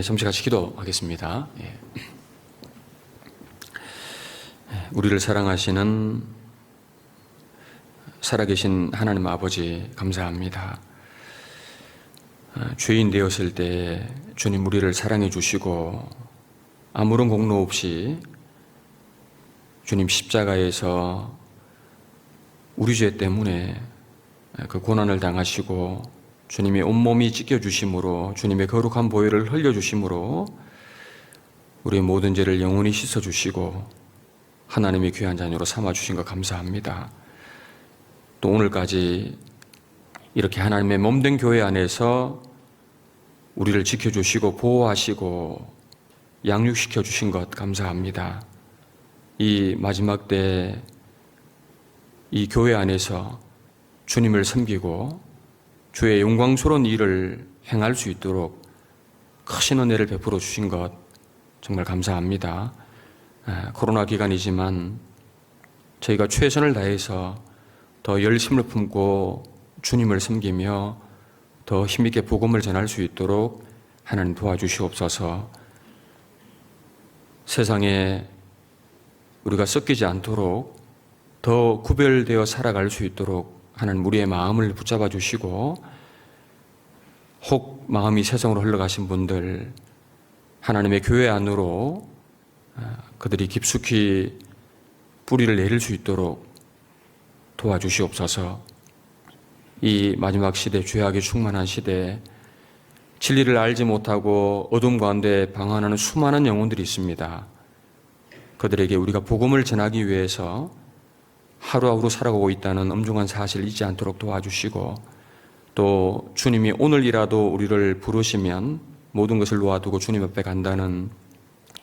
잠시 같이 기도하겠습니다. 우리를 사랑하시는 살아계신 하나님 아버지 감사합니다. 죄인 되었을 때 주님 우리를 사랑해 주시고 아무런 공로 없이 주님 십자가에서 우리 죄 때문에 그 고난을 당하시고 주님의 온몸이 찢겨주심으로 주님의 거룩한 보혈을 흘려주심으로 우리의 모든 죄를 영원히 씻어주시고 하나님의 귀한 자녀로 삼아주신 것 감사합니다. 또 오늘까지 이렇게 하나님의 몸된 교회 안에서 우리를 지켜주시고 보호하시고 양육시켜 주신 것 감사합니다. 이 마지막 때 이 교회 안에서 주님을 섬기고 주의 영광스러운 일을 행할 수 있도록 크신 은혜를 베풀어 주신 것 정말 감사합니다. 코로나 기간이지만 저희가 최선을 다해서 더 열심을 품고 주님을 섬기며 더 힘있게 복음을 전할 수 있도록 하나님 도와주시옵소서. 세상에 우리가 섞이지 않도록 더 구별되어 살아갈 수 있도록 하나님 우리의 마음을 붙잡아 주시고, 혹 마음이 세상으로 흘러가신 분들 하나님의 교회 안으로 그들이 깊숙이 뿌리를 내릴 수 있도록 도와주시옵소서. 이 마지막 시대, 죄악에 충만한 시대, 진리를 알지 못하고 어둠 가운데 방황하는 수많은 영혼들이 있습니다. 그들에게 우리가 복음을 전하기 위해서 하루하루 살아가고 있다는 엄중한 사실을 잊지 않도록 도와주시고, 또 주님이 오늘이라도 우리를 부르시면 모든 것을 놓아두고 주님 앞에 간다는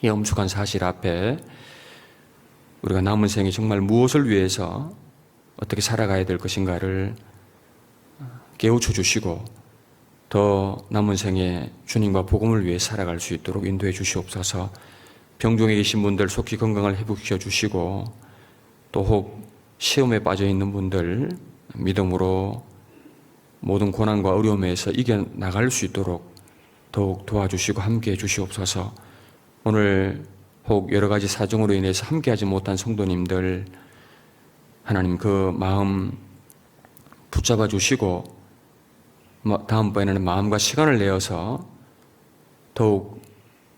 이 엄숙한 사실 앞에 우리가 남은 생에 정말 무엇을 위해서 어떻게 살아가야 될 것인가를 깨우쳐 주시고, 더 남은 생에 주님과 복음을 위해 살아갈 수 있도록 인도해 주시옵소서. 병중에 계신 분들 속히 건강을 회복시켜 주시고, 또 혹 시험에 빠져 있는 분들 믿음으로 모든 고난과 어려움에서 이겨나갈 수 있도록 더욱 도와주시고 함께해 주시옵소서. 오늘 혹 여러 가지 사정으로 인해서 함께하지 못한 성도님들 하나님 그 마음 붙잡아 주시고, 다음번에는 마음과 시간을 내어서 더욱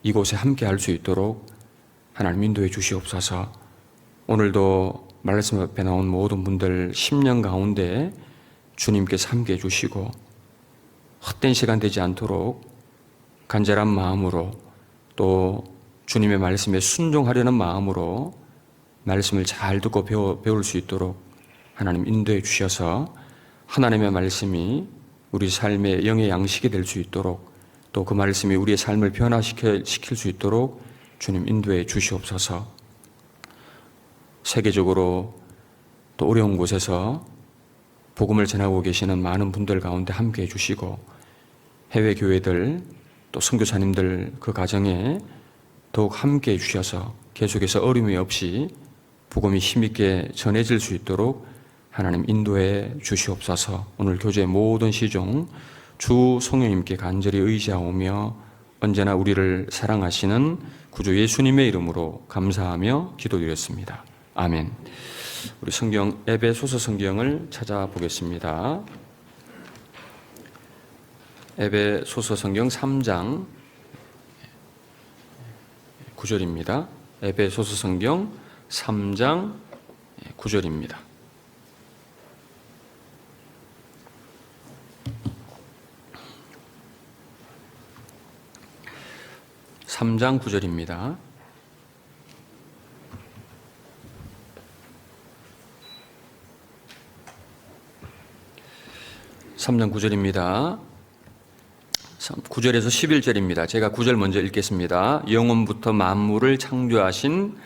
이곳에 함께할 수 있도록 하나님 인도해 주시옵소서. 오늘도 말씀 앞에 나온 모든 분들 10년 가운데 주님께서 함께해 주시고 헛된 시간 되지 않도록 간절한 마음으로, 또 주님의 말씀에 순종하려는 마음으로 말씀을 잘 듣고 배울 수 있도록 하나님 인도해 주셔서 하나님의 말씀이 우리 삶의 영의 양식이 될 수 있도록, 또 그 말씀이 우리의 삶을 변화시킬 수 있도록 주님 인도해 주시옵소서. 세계적으로 또 어려운 곳에서 복음을 전하고 계시는 많은 분들 가운데 함께해 주시고, 해외 교회들 또 선교사님들 그 가정에 더욱 함께해 주셔서 계속해서 어려움이 없이 복음이 힘있게 전해질 수 있도록 하나님 인도해 주시옵소서. 오늘 교제의 모든 시종 주 성령님께 간절히 의지하오며 언제나 우리를 사랑하시는 구주 예수님의 이름으로 감사하며 기도드렸습니다. 아멘. 우리 성경 에베소서 성경을 찾아보겠습니다. 에베소서 성경 3장 9절입니다. 에베소서 성경 3장 9절입니다. (3장 9절입니다) 3장 9절입니다. 9절에서 11절입니다. 제가 9절 먼저 읽겠습니다. 영원부터 만물을 창조하신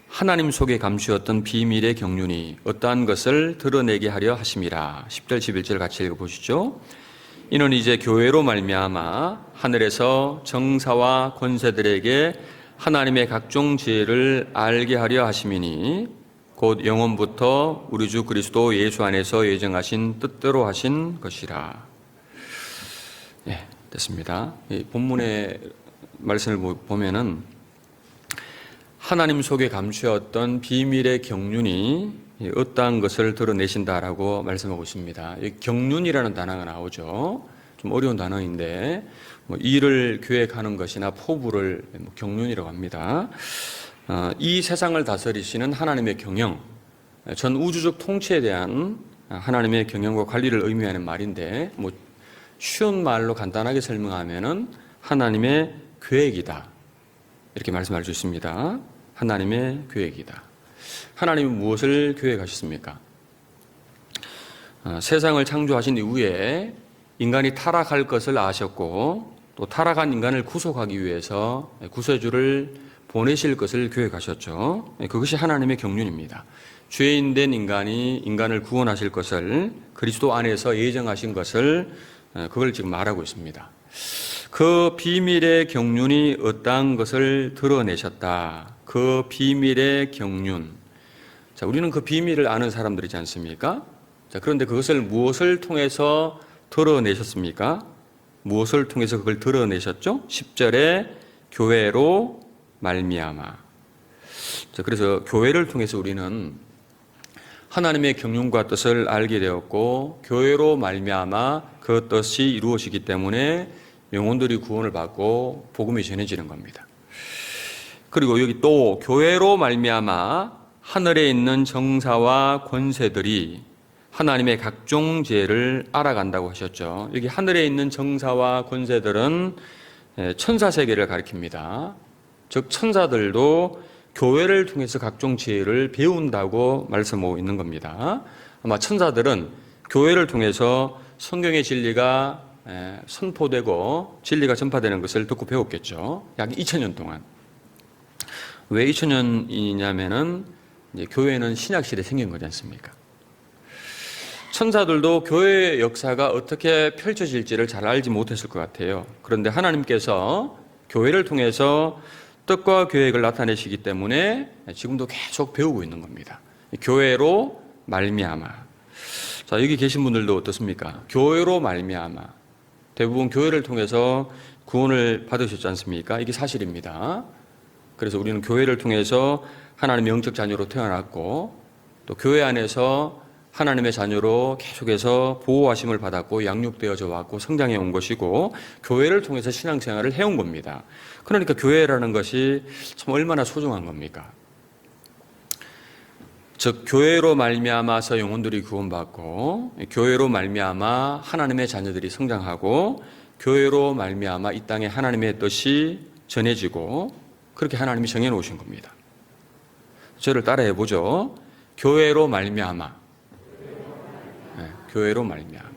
하나님 속에 감추었던 비밀의 경륜이 어떠한 것을 드러내게 하려 하심이라. 10절 11절 같이 읽어보시죠. 이는 이제 교회로 말미암아 하늘에서 정사와 권세들에게 하나님의 각종 지혜를 알게 하려 하심이니 곧 영원부터 우리 주 그리스도 예수 안에서 예정하신 뜻대로 하신 것이라. 됐습니다. 이 본문에 말씀을 보면은 하나님 속에 감추었던 비밀의 경륜이 어떠한 것을 드러내신다라고 말씀하고 있습니다. 경륜이라는 단어가 나오죠. 좀 어려운 단어인데 일을 계획하는 것이나 포부를 경륜이라고 합니다. 이 세상을 다스리시는 하나님의 경영, 전 우주적 통치에 대한 하나님의 경영과 관리를 의미하는 말인데 쉬운 말로 간단하게 설명하면은 하나님의 계획이다 이렇게 말씀할 수 있습니다. 하나님의 계획이다. 하나님은 무엇을 계획하셨습니까? 세상을 창조하신 이후에 인간이 타락할 것을 아셨고 또 타락한 인간을 구속하기 위해서 구세주를 보내실 것을 계획하셨죠. 그것이 하나님의 경륜입니다. 죄인된 인간이 인간을 구원하실 것을 그리스도 안에서 예정하신 것을 그걸 지금 말하고 있습니다. 그 비밀의 경륜이 어떠한 것을 드러내셨다. 그 비밀의 경륜. 자, 우리는 그 비밀을 아는 사람들이지 않습니까? 자, 그런데 그것을 무엇을 통해서 드러내셨습니까? 무엇을 통해서 그걸 드러내셨죠? 10절에 교회로 말미암아. 자, 그래서 교회를 통해서 우리는 하나님의 경륜과 뜻을 알게 되었고 교회로 말미암아 그 뜻이 이루어지기 때문에 영혼들이 구원을 받고 복음이 전해지는 겁니다. 그리고 여기 또 교회로 말미암아 하늘에 있는 정사와 권세들이 하나님의 각종 지혜를 알아간다고 하셨죠. 여기 하늘에 있는 정사와 권세들은 천사 세계를 가리킵니다. 즉 천사들도 교회를 통해서 각종 지혜를 배운다고 말씀하고 있는 겁니다. 아마 천사들은 교회를 통해서 성경의 진리가 선포되고 진리가 전파되는 것을 듣고 배웠겠죠. 약 2000년 동안. 왜 2000년이냐면은 이제 교회는 신약시대에 생긴 거지 않습니까? 천사들도 교회의 역사가 어떻게 펼쳐질지를 잘 알지 못했을 것 같아요. 그런데 하나님께서 교회를 통해서 뜻과 계획을 나타내시기 때문에 지금도 계속 배우고 있는 겁니다. 교회로 말미암아. 자, 여기 계신 분들도 어떻습니까? 교회로 말미암아. 대부분 교회를 통해서 구원을 받으셨지 않습니까? 이게 사실입니다. 그래서 우리는 교회를 통해서 하나님의 영적 자녀로 태어났고 또 교회 안에서 하나님의 자녀로 계속해서 보호하심을 받았고 양육되어져 왔고 성장해 온 것이고 교회를 통해서 신앙생활을 해온 겁니다. 그러니까 교회라는 것이 참 얼마나 소중한 겁니까? 즉 교회로 말미암아서 영혼들이 구원받고 교회로 말미암아 하나님의 자녀들이 성장하고 교회로 말미암아 이 땅에 하나님의 뜻이 전해지고 그렇게 하나님이 정해놓으신 겁니다. 저를 따라해 보죠. 교회로 말미암아. 네, 교회로 말미암아.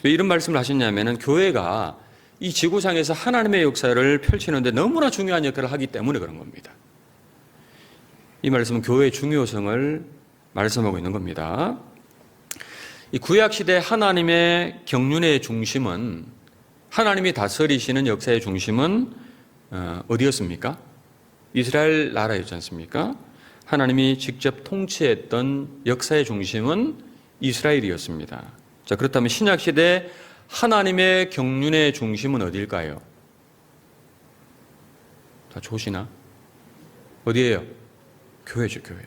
왜 이런 말씀을 하셨냐면은 교회가 이 지구상에서 하나님의 역사를 펼치는데 너무나 중요한 역할을 하기 때문에 그런 겁니다. 이 말씀은 교회의 중요성을 말씀하고 있는 겁니다. 이 구약시대 하나님의 경륜의 중심은 하나님이 다스리시는 역사의 중심은 어디였습니까? 이스라엘 나라였지 않습니까? 하나님이 직접 통치했던 역사의 중심은 이스라엘이었습니다. 자, 그렇다면 신약시대 하나님의 경륜의 중심은 어디일까요? 다 좋으시나? 어디예요? 교회죠, 교회.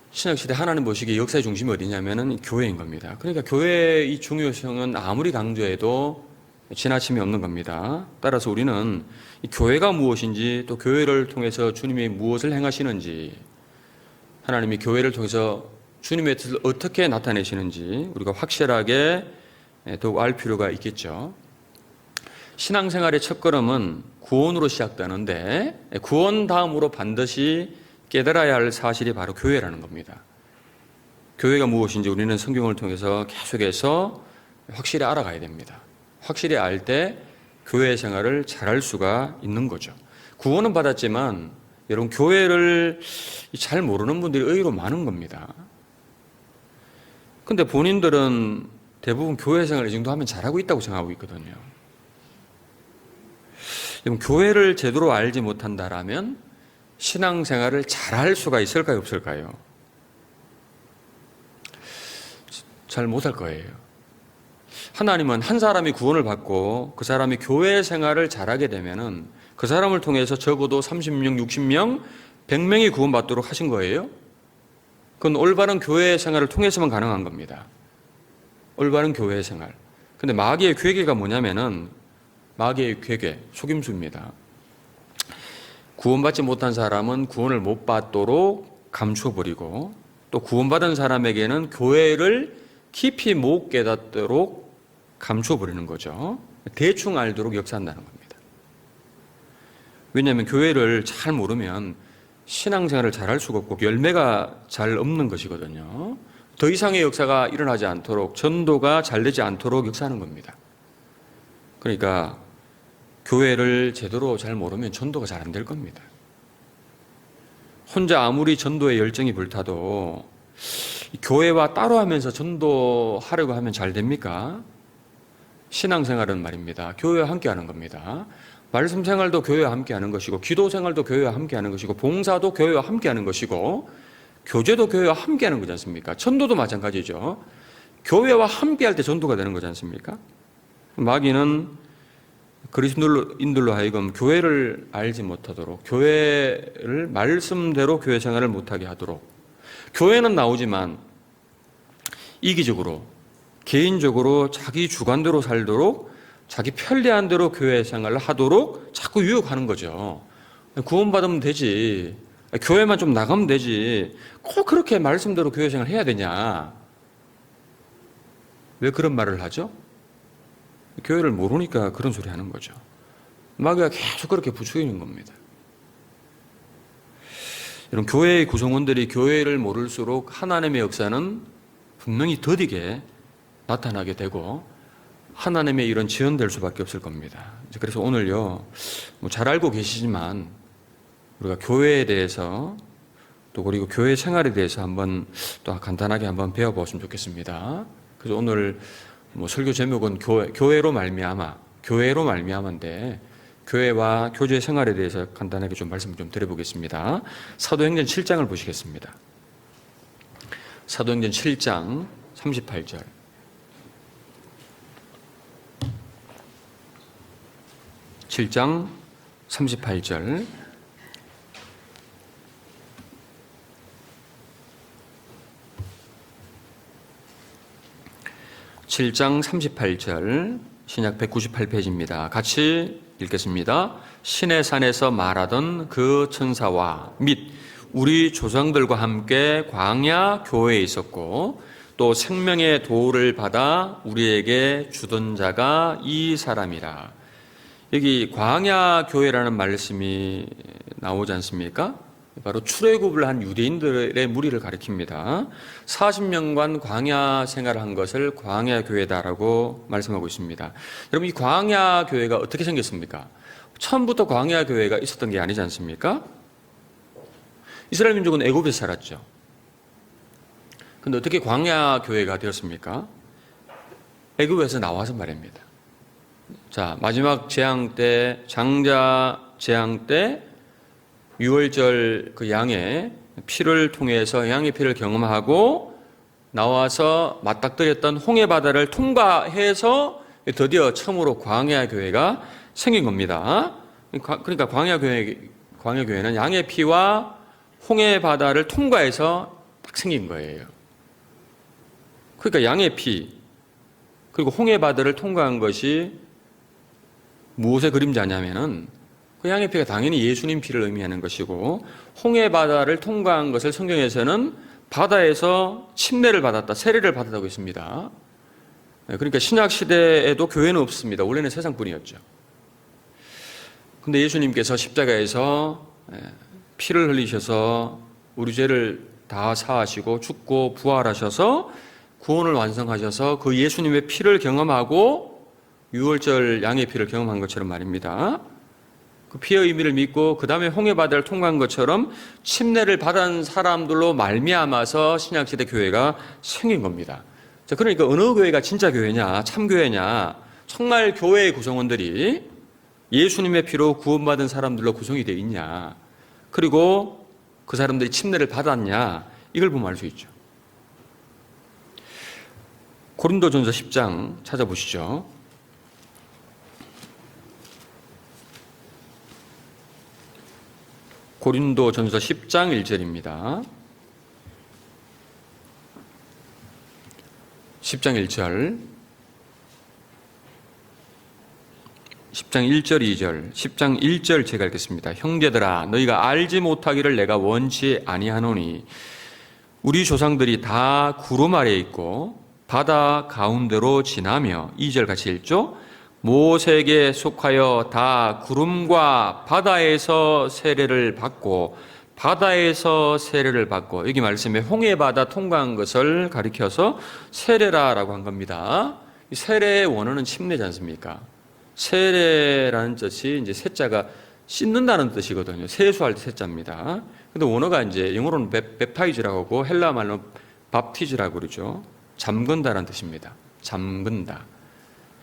신약시대 하나님 보시기에 역사의 중심이 어디냐면은 교회인 겁니다. 그러니까 교회의 이 중요성은 아무리 강조해도 지나침이 없는 겁니다. 따라서 우리는 이 교회가 무엇인지 또 교회를 통해서 주님이 무엇을 행하시는지 하나님이 교회를 통해서 주님의 뜻을 어떻게 나타내시는지 우리가 확실하게 더욱 알 필요가 있겠죠. 신앙생활의 첫걸음은 구원으로 시작되는데 구원 다음으로 반드시 깨달아야 할 사실이 바로 교회라는 겁니다. 교회가 무엇인지 우리는 성경을 통해서 계속해서 확실히 알아가야 됩니다. 확실히 알 때 교회 생활을 잘할 수가 있는 거죠. 구원은 받았지만 여러분 교회를 잘 모르는 분들이 의외로 많은 겁니다. 근데 본인들은 대부분 교회 생활을 이 정도 하면 잘하고 있다고 생각하고 있거든요. 여러분 교회를 제대로 알지 못한다라면 신앙생활을 잘할 수가 있을까요, 없을까요? 잘 못할 거예요. 하나님은 한 사람이 구원을 받고 그 사람이 교회 생활을 잘하게 되면은 그 사람을 통해서 적어도 30명, 60명, 100명이 구원받도록 하신 거예요. 그건 올바른 교회 생활을 통해서만 가능한 겁니다. 올바른 교회 생활. 근데 마귀의 괴계가 뭐냐면은 마귀의 괴계, 속임수입니다. 구원받지 못한 사람은 구원을 못 받도록 감춰버리고 또 구원받은 사람에게는 교회를 깊이 못 깨닫도록 감춰버리는 거죠. 대충 알도록 역사한다는 겁니다. 왜냐하면 교회를 잘 모르면 신앙생활을 잘 할 수가 없고 열매가 잘 없는 것이거든요. 더 이상의 역사가 일어나지 않도록, 전도가 잘 되지 않도록 역사하는 겁니다. 그러니까 교회를 제대로 잘 모르면 전도가 잘 안 될 겁니다. 혼자 아무리 전도에 열정이 불타도 교회와 따로 하면서 전도하려고 하면 잘 됩니까? 신앙생활은 말입니다. 교회와 함께 하는 겁니다. 말씀 생활도 교회와 함께 하는 것이고, 기도 생활도 교회와 함께 하는 것이고, 봉사도 교회와 함께 하는 것이고, 교제도 교회와 함께 하는 거지 않습니까? 전도도 마찬가지죠. 교회와 함께 할 때 전도가 되는 거지 않습니까? 마귀는 그리스도인들로 하여금 교회를 알지 못하도록, 교회를 말씀대로 교회 생활을 못하게 하도록, 교회는 나오지만 이기적으로, 개인적으로 자기 주관대로 살도록, 자기 편리한 대로 교회 생활을 하도록 자꾸 유혹하는 거죠. 구원받으면 되지, 교회만 좀 나가면 되지, 꼭 그렇게 말씀대로 교회 생활을 해야 되냐? 왜 그런 말을 하죠? 교회를 모르니까 그런 소리 하는 거죠. 마귀가 계속 그렇게 부추기는 겁니다. 이런 교회의 구성원들이 교회를 모를수록 하나님의 역사는 분명히 더디게 나타나게 되고 하나님의 일은 지연될 수밖에 없을 겁니다. 그래서 오늘요, 잘 알고 계시지만 우리가 교회에 대해서 또 그리고 교회 생활에 대해서 한번 또 간단하게 한번 배워보시면 좋겠습니다. 그래서 오늘 설교 제목은 교회로 말미암아인데 교회와 교제 생활에 대해서 간단하게 좀 말씀을 좀 드려보겠습니다. 사도행전 7장을 보시겠습니다. 사도행전 7장 38절. (7장 38절) (7장 38절) 신약 198페이지입니다. 같이 읽겠습니다. 신의 산에서 말하던 그 천사와 및 우리 조상들과 함께 광야 교회에 있었고 또 생명의 도를 받아 우리에게 주던 자가 이 사람이라. 여기 광야 교회라는 말씀이 나오지 않습니까? 바로 출애굽을 한 유대인들의 무리를 가리킵니다. 40년간 광야 생활을 한 것을 광야 교회다라고 말씀하고 있습니다. 여러분, 이 광야 교회가 어떻게 생겼습니까? 처음부터 광야 교회가 있었던 게 아니지 않습니까? 이스라엘 민족은 애굽에서 살았죠. 그런데 어떻게 광야 교회가 되었습니까? 애굽에서 나와서 말입니다. 자, 마지막 재앙 때, 장자 재앙 때 유월절 그 양의 피를 통해서 양의 피를 경험하고 나와서 맞닥뜨렸던 홍해 바다를 통과해서 드디어 처음으로 광야 교회가 생긴 겁니다. 그러니까 광야 교회는 양의 피와 홍해 바다를 통과해서 딱 생긴 거예요. 그러니까 양의 피 그리고 홍해 바다를 통과한 것이 무엇의 그림자냐면은 그 양의 피가 당연히 예수님 피를 의미하는 것이고 홍해 바다를 통과한 것을 성경에서는 바다에서 침례를 받았다, 세례를 받았다고 했습니다. 그러니까 신약 시대에도 교회는 없습니다. 원래는 세상뿐이었죠. 근데 예수님께서 십자가에서 피를 흘리셔서 우리 죄를 다 사하시고 죽고 부활하셔서 구원을 완성하셔서 그 예수님의 피를 경험하고 유월절 양의 피를 경험한 것처럼 말입니다. 그 피의 의미를 믿고 그 다음에 홍해 바다를 통과한 것처럼 침례를 받은 사람들로 말미암아서 신약시대 교회가 생긴 겁니다. 자, 그러니까 어느 교회가 진짜 교회냐, 참 교회냐, 정말 교회의 구성원들이 예수님의 피로 구원받은 사람들로 구성이 되어 있냐, 그리고 그 사람들이 침례를 받았냐, 이걸 보면 알 수 있죠. 고린도전서 10장 찾아보시죠. 고린도전서 10장 1절입니다. 10장 1절, 10장 1절 2절, 10장 1절 제가 읽겠습니다. 형제들아 너희가 알지 못하기를 내가 원치 아니하노니 우리 조상들이 다 구름 아래에 있고 바다 가운데로 지나며 2절 같이 읽죠. 모세에게 속하여 다 구름과 바다에서 세례를 받고 바다에서 세례를 받고, 여기 말씀에 홍해 바다 통과한 것을 가리켜서 세례라라고 한 겁니다. 세례의 원어는 침례지 않습니까? 세례라는 뜻이 이제 세자가 씻는다는 뜻이거든요. 세수할 때 세자입니다. 근데 원어가 이제 영어로는 웹타이즈라고 하고 헬라 말로 밥티즈라고 그러죠. 잠근다라는 뜻입니다. 잠근다.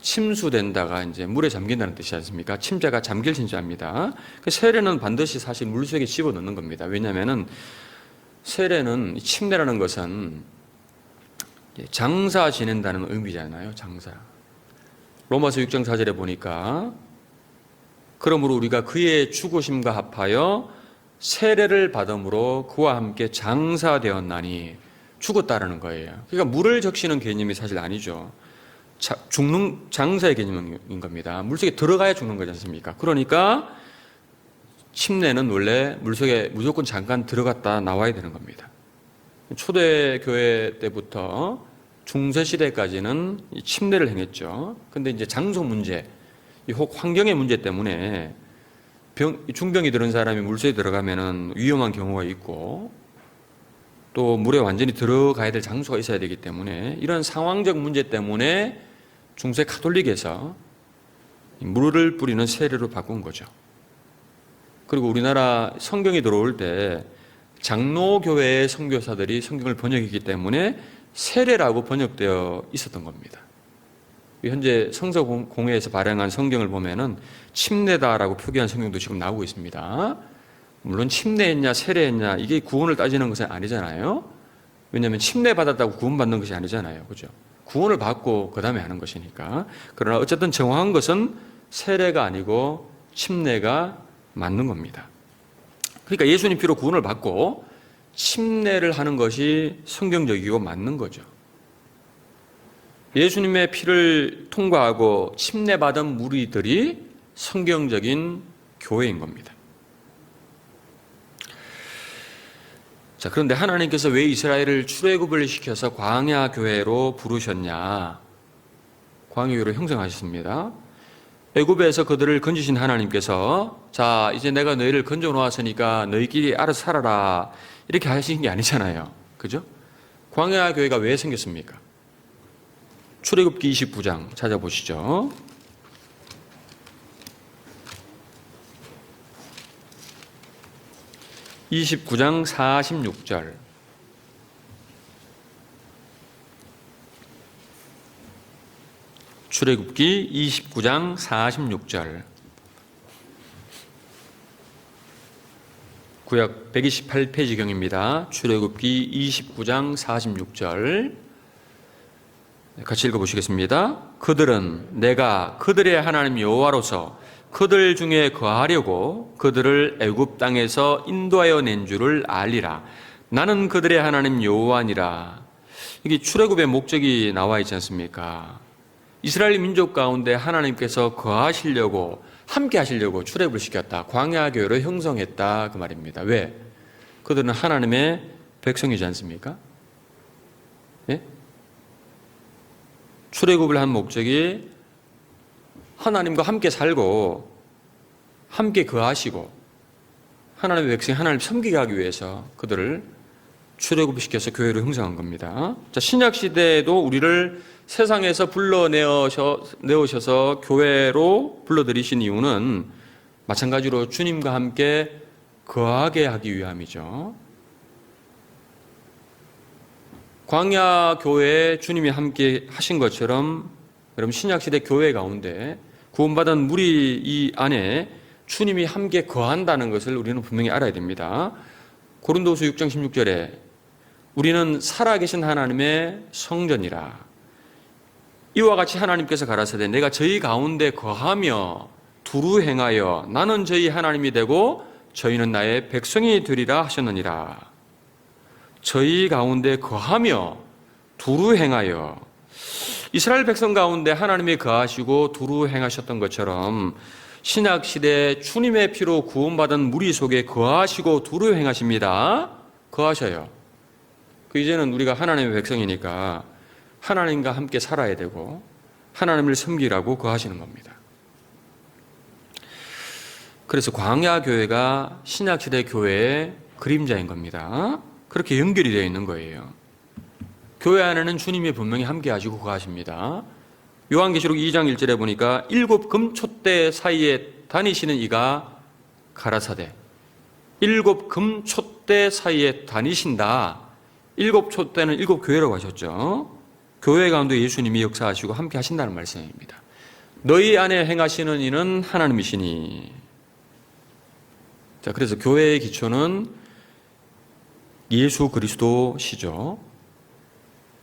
침수된다가 이제 물에 잠긴다는 뜻이지 않습니까? 침자가 잠길 침자입니다. 그 세례는 반드시 사실 물속에 집어넣는 겁니다. 왜냐하면은 세례는, 침례라는 것은 장사 지낸다는 의미잖아요. 장사. 로마서 6장 4절에 보니까 그러므로 우리가 그의 죽으심과 합하여 세례를 받음으로 그와 함께 장사되었나니, 죽었다라는 거예요. 그러니까 물을 적시는 개념이 사실 아니죠. 죽는 장사의 개념인 겁니다. 물속에 들어가야 죽는 거지 않습니까? 그러니까 침례는 원래 물속에 무조건 잠깐 들어갔다 나와야 되는 겁니다. 초대교회 때부터 중세시대까지는 침례를 행했죠. 근데 이제 장소 문제, 혹 환경의 문제 때문에 중병이 들은 사람이 물속에 들어가면은 위험한 경우가 있고, 또 물에 완전히 들어가야 될 장소가 있어야 되기 때문에, 이런 상황적 문제 때문에 중세 가톨릭에서 물을 뿌리는 세례로 바꾼 거죠. 그리고 우리나라 성경이 들어올 때 장로교회의 선교사들이 성경을 번역했기 때문에 세례라고 번역되어 있었던 겁니다. 현재 성서공회에서 발행한 성경을 보면은 침례다라고 표기한 성경도 지금 나오고 있습니다. 물론 침례했냐 세례했냐 이게 구원을 따지는 것은 아니잖아요. 왜냐하면 침례 받았다고 구원받는 것이 아니잖아요. 그죠? 구원을 받고 그 다음에 하는 것이니까. 그러나 어쨌든 정확한 것은 세례가 아니고 침례가 맞는 겁니다. 그러니까 예수님 피로 구원을 받고 침례를 하는 것이 성경적이고 맞는 거죠. 예수님의 피를 통과하고 침례받은 무리들이 성경적인 교회인 겁니다. 자, 그런데 하나님께서 왜 이스라엘을 출애굽을 시켜서 광야 교회로 부르셨냐? 광야 교회로 형성하셨습니다. 애굽에서 그들을 건지신 하나님께서, 자, 이제 내가 너희를 건져 놓았으니까 너희끼리 알아서 살아라, 이렇게 하신 게 아니잖아요. 그죠? 광야 교회가 왜 생겼습니까? 출애굽기 29장 찾아보시죠. (29장) 46절. 출애굽기 29장 46절. 구약 128페이지경입니다. 출애굽기 29장 46절. 같이 읽어보시겠습니다. 그들은 내가 그들의 하나님 여호와로서 그들 중에 거하려고 그들을 애굽 땅에서 인도하여 낸 줄을 알리라. 나는 그들의 하나님 여호와니라. 여기 출애굽의 목적이 나와 있지 않습니까? 이스라엘 민족 가운데 하나님께서 거하시려고, 함께 하시려고 출애굽을 시켰다. 광야 교회를 형성했다, 그 말입니다. 왜? 그들은 하나님의 백성이지 않습니까? 예? 출애굽을 한 목적이 하나님과 함께 살고 함께 거하시고 하나님의 백성이 하나님을 섬기게 하기 위해서 그들을 출애굽시켜서 교회로 형성한 겁니다. 자, 신약 시대에도 우리를 세상에서 불러내오셔서 교회로 불러들이신 이유는 마찬가지로 주님과 함께 거하게 하기 위함이죠. 광야 교회에 주님이 함께 하신 것처럼 여러분 신약시대 교회 가운데 구원받은 무리 이 안에 주님이 함께 거한다는 것을 우리는 분명히 알아야 됩니다. 고린도후서 6장 16절에 우리는 살아계신 하나님의 성전이라. 이와 같이 하나님께서 가라사대 내가 저희 가운데 거하며 두루 행하여 나는 저희 하나님이 되고 저희는 나의 백성이 되리라 하셨느니라. 저희 가운데 거하며 두루 행하여, 이스라엘 백성 가운데 하나님이 거하시고 두루 행하셨던 것처럼 신약 시대 주님의 피로 구원받은 무리 속에 거하시고 두루 행하십니다. 거하셔요. 이제는 우리가 하나님의 백성이니까 하나님과 함께 살아야 되고 하나님을 섬기라고 거하시는 겁니다. 그래서 광야 교회가 신약 시대 교회의 그림자인 겁니다. 그렇게 연결이 되어 있는 거예요. 교회 안에는 주님이 분명히 함께 하시고 거하십니다. 요한계시록 2장 1절에 보니까 7 금촛대 사이에 다니시는 이가 가라사대, 7 금촛대 사이에 다니신다. 7 촛대는 7 교회라고 하셨죠. 교회 가운데 예수님이 역사하시고 함께 하신다는 말씀입니다. 너희 안에 행하시는 이는 하나님이시니. 자, 그래서 교회의 기초는 예수 그리스도시죠.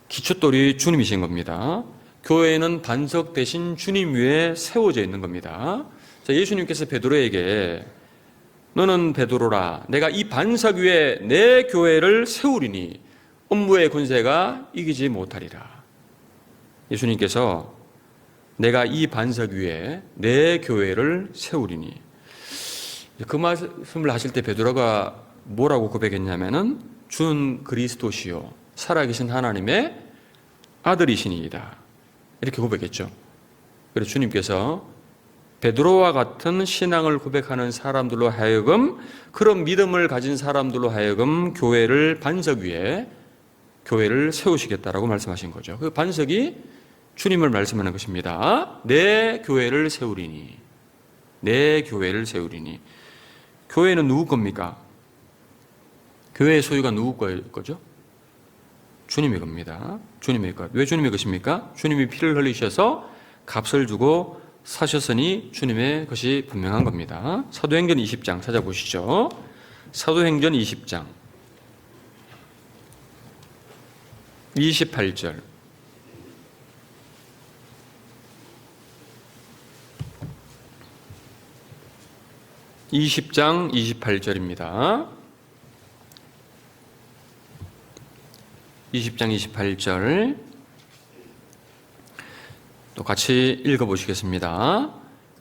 기초돌이 주님이신 겁니다. 교회는 반석 대신 주님 위에 세워져 있는 겁니다. 자, 예수님께서 베드로에게 너는 베드로라, 내가 이 반석 위에 내 교회를 세우리니 음부의 권세가 이기지 못하리라. 예수님께서 내가 이 반석 위에 내 교회를 세우리니, 그 말씀을 하실 때 베드로가 뭐라고 고백했냐면은 주는 그리스도시요 살아계신 하나님의 아들이시니이다, 이렇게 고백했죠. 그래서 주님께서 베드로와 같은 신앙을 고백하는 사람들로 하여금, 그런 믿음을 가진 사람들로 하여금 교회를 반석 위에 교회를 세우시겠다라고 말씀하신 거죠. 그 반석이 주님을 말씀하는 것입니다. 내 교회를 세우리니, 내 교회를 세우리니. 교회는 누구 겁니까? 교회의 소유가 누구 거죠? 주님의 겁니다. 주님의 것. 왜 주님의 것입니까? 주님이 피를 흘리셔서 값을 주고 사셨으니 주님의 것이 분명한 겁니다. 사도행전 20장 찾아보시죠. 사도행전 20장 28절. (20장) 28절입니다. 20장 28절 또 같이 읽어보시겠습니다.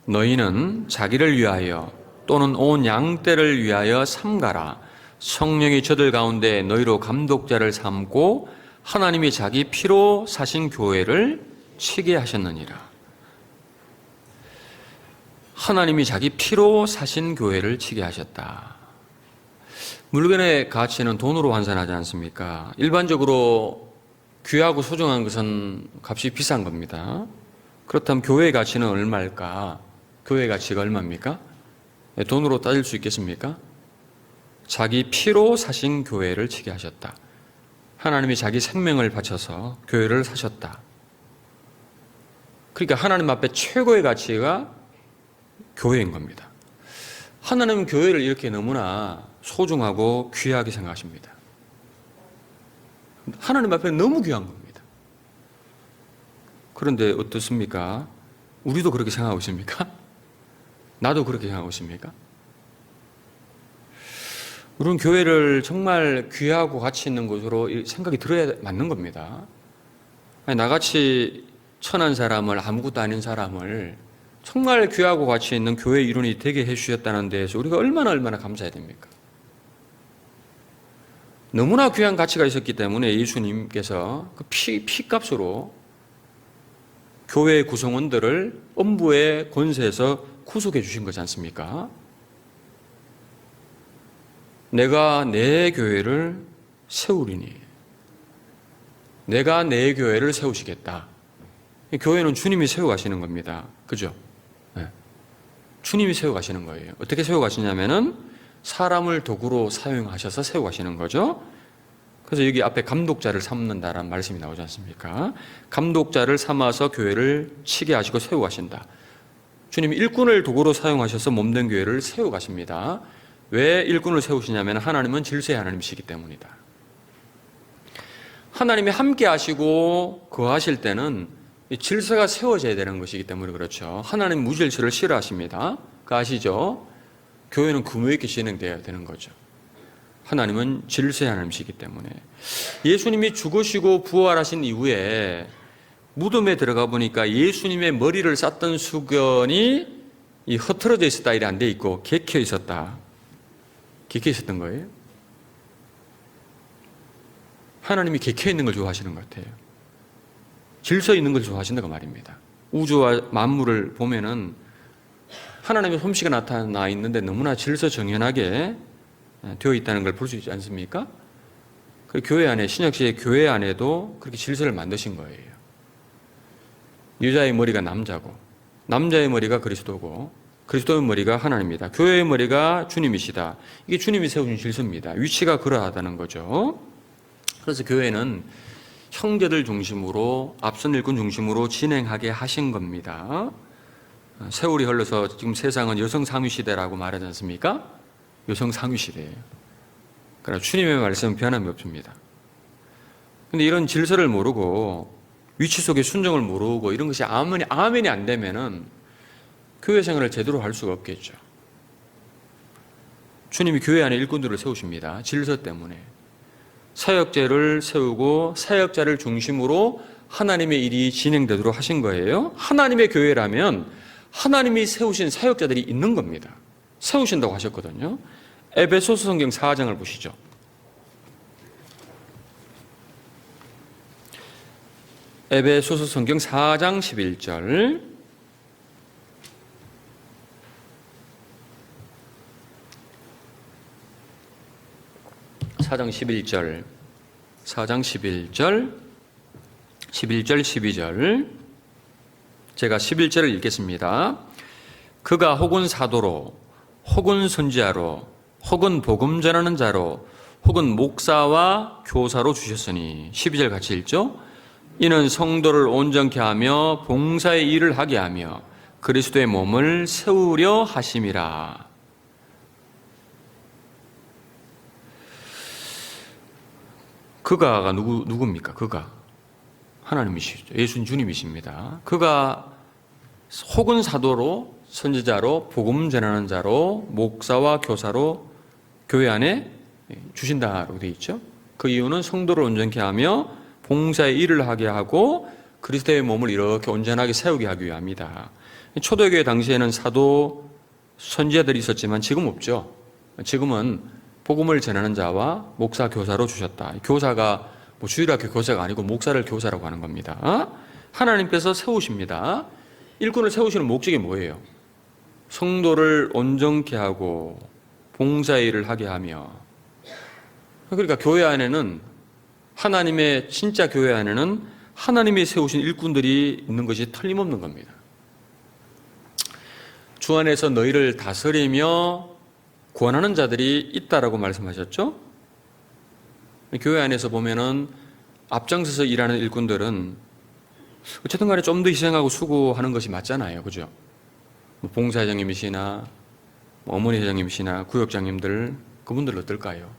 너희는 자기를 위하여 또는 온 양떼를 위하여 삼가라. 성령이 저들 가운데 너희로 감독자를 삼고 하나님이 자기 피로 사신 교회를 치게 하셨느니라. 하나님이 자기 피로 사신 교회를 치게 하셨다. 물건의 가치는 돈으로 환산하지 않습니까? 일반적으로 귀하고 소중한 것은 값이 비싼 겁니다. 그렇다면 교회의 가치는 얼마일까? 교회의 가치가 얼마입니까? 돈으로 따질 수 있겠습니까? 자기 피로 사신 교회를 치게 하셨다. 하나님이 자기 생명을 바쳐서 교회를 사셨다. 그러니까 하나님 앞에 최고의 가치가 교회인 겁니다. 하나님은 교회를 이렇게 너무나 소중하고 귀하게 생각하십니다. 하나님 앞에 너무 귀한 겁니다. 그런데 어떻습니까? 우리도 그렇게 생각하고 있습니까? 나도 그렇게 생각하고 있습니까? 우리는 교회를 정말 귀하고 가치 있는 곳으로 생각이 들어야 맞는 겁니다. 아니, 나같이 천한 사람을, 아무것도 아닌 사람을 정말 귀하고 가치 있는 교회 일원이 되게 해주셨다는 데에서 우리가 얼마나 감사해야 됩니까? 너무나 귀한 가치가 있었기 때문에 예수님께서 그 피값으로 교회의 구성원들을 음부의 권세에서 구속해 주신 거지 않습니까? 내가 내 교회를 세우리니, 내가 내 교회를 세우시겠다. 교회는 주님이 세워가시는 겁니다. 그죠? 네. 주님이 세워가시는 거예요. 어떻게 세워가시냐면은 사람을 도구로 사용하셔서 세워가시는 거죠. 그래서 여기 앞에 감독자를 삼는다라는 말씀이 나오지 않습니까? 감독자를 삼아서 교회를 치게 하시고 세워가신다. 주님이 일꾼을 도구로 사용하셔서 몸된 교회를 세워가십니다. 왜 일꾼을 세우시냐면 하나님은 질서의 하나님이시기 때문이다. 하나님이 함께 하시고 거하실 때는 이 질서가 세워져야 되는 것이기 때문에 그렇죠. 하나님 무질서를 싫어하십니다. 그거 아시죠? 교회는 규모 있게 진행되어야 되는 거죠. 하나님은 질서의 하나님이시기 때문에. 예수님이 죽으시고 부활하신 이후에 무덤에 들어가 보니까 예수님의 머리를 쌌던 수건이 이 흐트러져 있었다, 이래 안 돼 있고 개켜 있었다. 개켜 있었던 거예요. 하나님이 개켜 있는 걸 좋아하시는 것 같아요. 질서 있는 걸 좋아하신다고 말입니다. 우주와 만물을 보면은 하나님의 솜씨가 나타나 있는데 너무나 질서 정연하게 되어 있다는 걸 볼 수 있지 않습니까? 교회 안에, 신약시대 교회 안에도 그렇게 질서를 만드신 거예요. 여자의 머리가 남자고, 남자의 머리가 그리스도고, 그리스도의 머리가 하나님입니다. 교회의 머리가 주님이시다. 이게 주님이 세우신 질서입니다. 위치가 그러하다는 거죠. 그래서 교회는 형제들 중심으로, 앞선 일꾼 중심으로 진행하게 하신 겁니다. 세월이 흘러서 지금 세상은 여성 상위 시대라고 말하지 않습니까? 여성 상위 시대예요. 그러나 주님의 말씀은 변함이 없습니다. 그런데 이런 질서를 모르고 위치 속의 순정을 모르고 이런 것이 아멘이 안 되면은 교회 생활을 제대로 할 수가 없겠죠. 주님이 교회 안에 일꾼들을 세우십니다. 질서 때문에. 사역제를 세우고 사역자를 중심으로 하나님의 일이 진행되도록 하신 거예요. 하나님의 교회라면 하나님이 세우신 사역자들이 있는 겁니다. 세우신다고 하셨거든요. 에베소서 성경 4장을 보시죠. 에베소서 성경 4장 11절. 4장 11절, 4장 11절, 11절, 12절. 제가 11절을 읽겠습니다. 그가 혹은 사도로, 혹은 선지자로, 혹은 복음 전하는 자로, 혹은 목사와 교사로 주셨으니. 12절 같이 읽죠. 이는 성도를 온전케 하며 봉사의 일을 하게 하며 그리스도의 몸을 세우려 하심이라. 그가가 누굽니까? 그가 하나님이시죠. 예수님 주님이십니다. 그가 혹은 사도로, 선지자로, 복음 전하는 자로, 목사와 교사로 교회 안에 주신다고 되어 있죠. 그 이유는 성도를 온전케 하며 봉사의 일을 하게 하고 그리스도의 몸을 이렇게 온전하게 세우게 하기 위함이다. 초대교회 당시에는 사도, 선지자들이 있었지만 지금 없죠. 지금은 복음을 전하는 자와 목사, 교사로 주셨다. 교사가 주일학교 교사가 아니고 목사를 교사라고 하는 겁니다. 하나님께서 세우십니다. 일꾼을 세우시는 목적이 뭐예요? 성도를 온전케 하고 봉사의 일을 하게 하며. 그러니까 교회 안에는, 하나님의 진짜 교회 안에는 하나님이 세우신 일꾼들이 있는 것이 틀림없는 겁니다. 주 안에서 너희를 다스리며 구원하는 자들이 있다라고 말씀하셨죠? 교회 안에서 보면은 앞장서서 일하는 일꾼들은 어쨌든 간에 좀 더 희생하고 수고하는 것이 맞잖아요. 그죠? 봉사회장님이시나 어머니 회장님이시나 구역장님들, 그분들 어떨까요?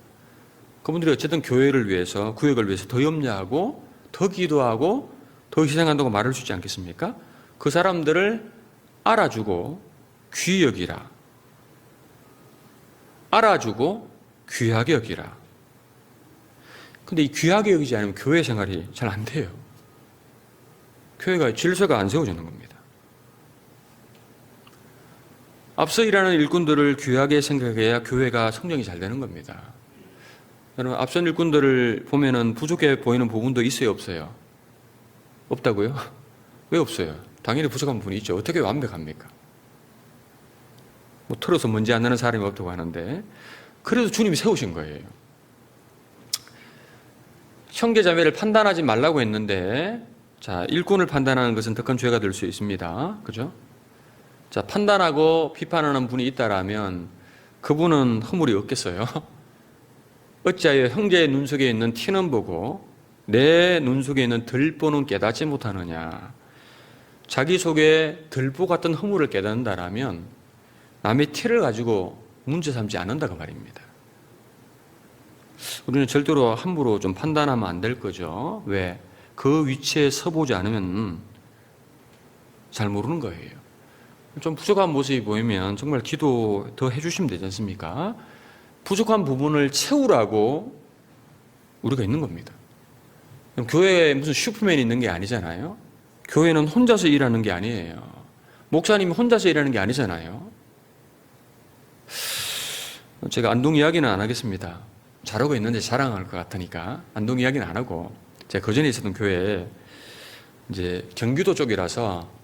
그분들이 어쨌든 교회를 위해서, 구역을 위해서 더 염려하고 더 기도하고 더 희생한다고 말할 수 있지 않겠습니까? 그 사람들을 알아주고 귀히 여기라. 알아주고 귀하게 여기라. 근데 이 귀하게 여기지 않으면 교회 생활이 잘 안 돼요. 교회가 질서가 안 세워지는 겁니다. 앞서 일하는 일꾼들을 귀하게 생각해야 교회가 성장이 잘 되는 겁니다. 여러분, 앞선 일꾼들을 보면은 부족해 보이는 부분도 있어요, 없어요? 없다고요? 왜 없어요? 당연히 부족한 부분이 있죠. 어떻게 완벽합니까? 털어서 먼지 안 나는 사람이 없다고 하는데, 그래도 주님이 세우신 거예요. 형제자매를 판단하지 말라고 했는데, 자, 일꾼을 판단하는 것은 더 큰 죄가 될 수 있습니다. 그죠? 자, 판단하고 비판하는 분이 있다라면 그분은 허물이 없겠어요? 어찌하여 형제의 눈 속에 있는 티는 보고 내 눈 속에 있는 들보는 깨닫지 못하느냐. 자기 속에 들보 같은 허물을 깨닫는다라면 남의 티를 가지고 문제 삼지 않는다고 말입니다. 우리는 절대로 함부로 좀 판단하면 안 될 거죠. 왜? 그 위치에 서보지 않으면 잘 모르는 거예요. 좀 부족한 모습이 보이면 정말 기도 더 해주시면 되지 않습니까? 부족한 부분을 채우라고 우리가 있는 겁니다. 교회에 무슨 슈퍼맨이 있는 게 아니잖아요. 교회는 혼자서 일하는 게 아니에요. 목사님이 혼자서 일하는 게 아니잖아요. 제가 안동 이야기는 안 하겠습니다. 잘하고 있는데 자랑할 것 같으니까 안동 이야기는 안 하고, 제가 그전에 있었던 교회에 이제 경기도 쪽이라서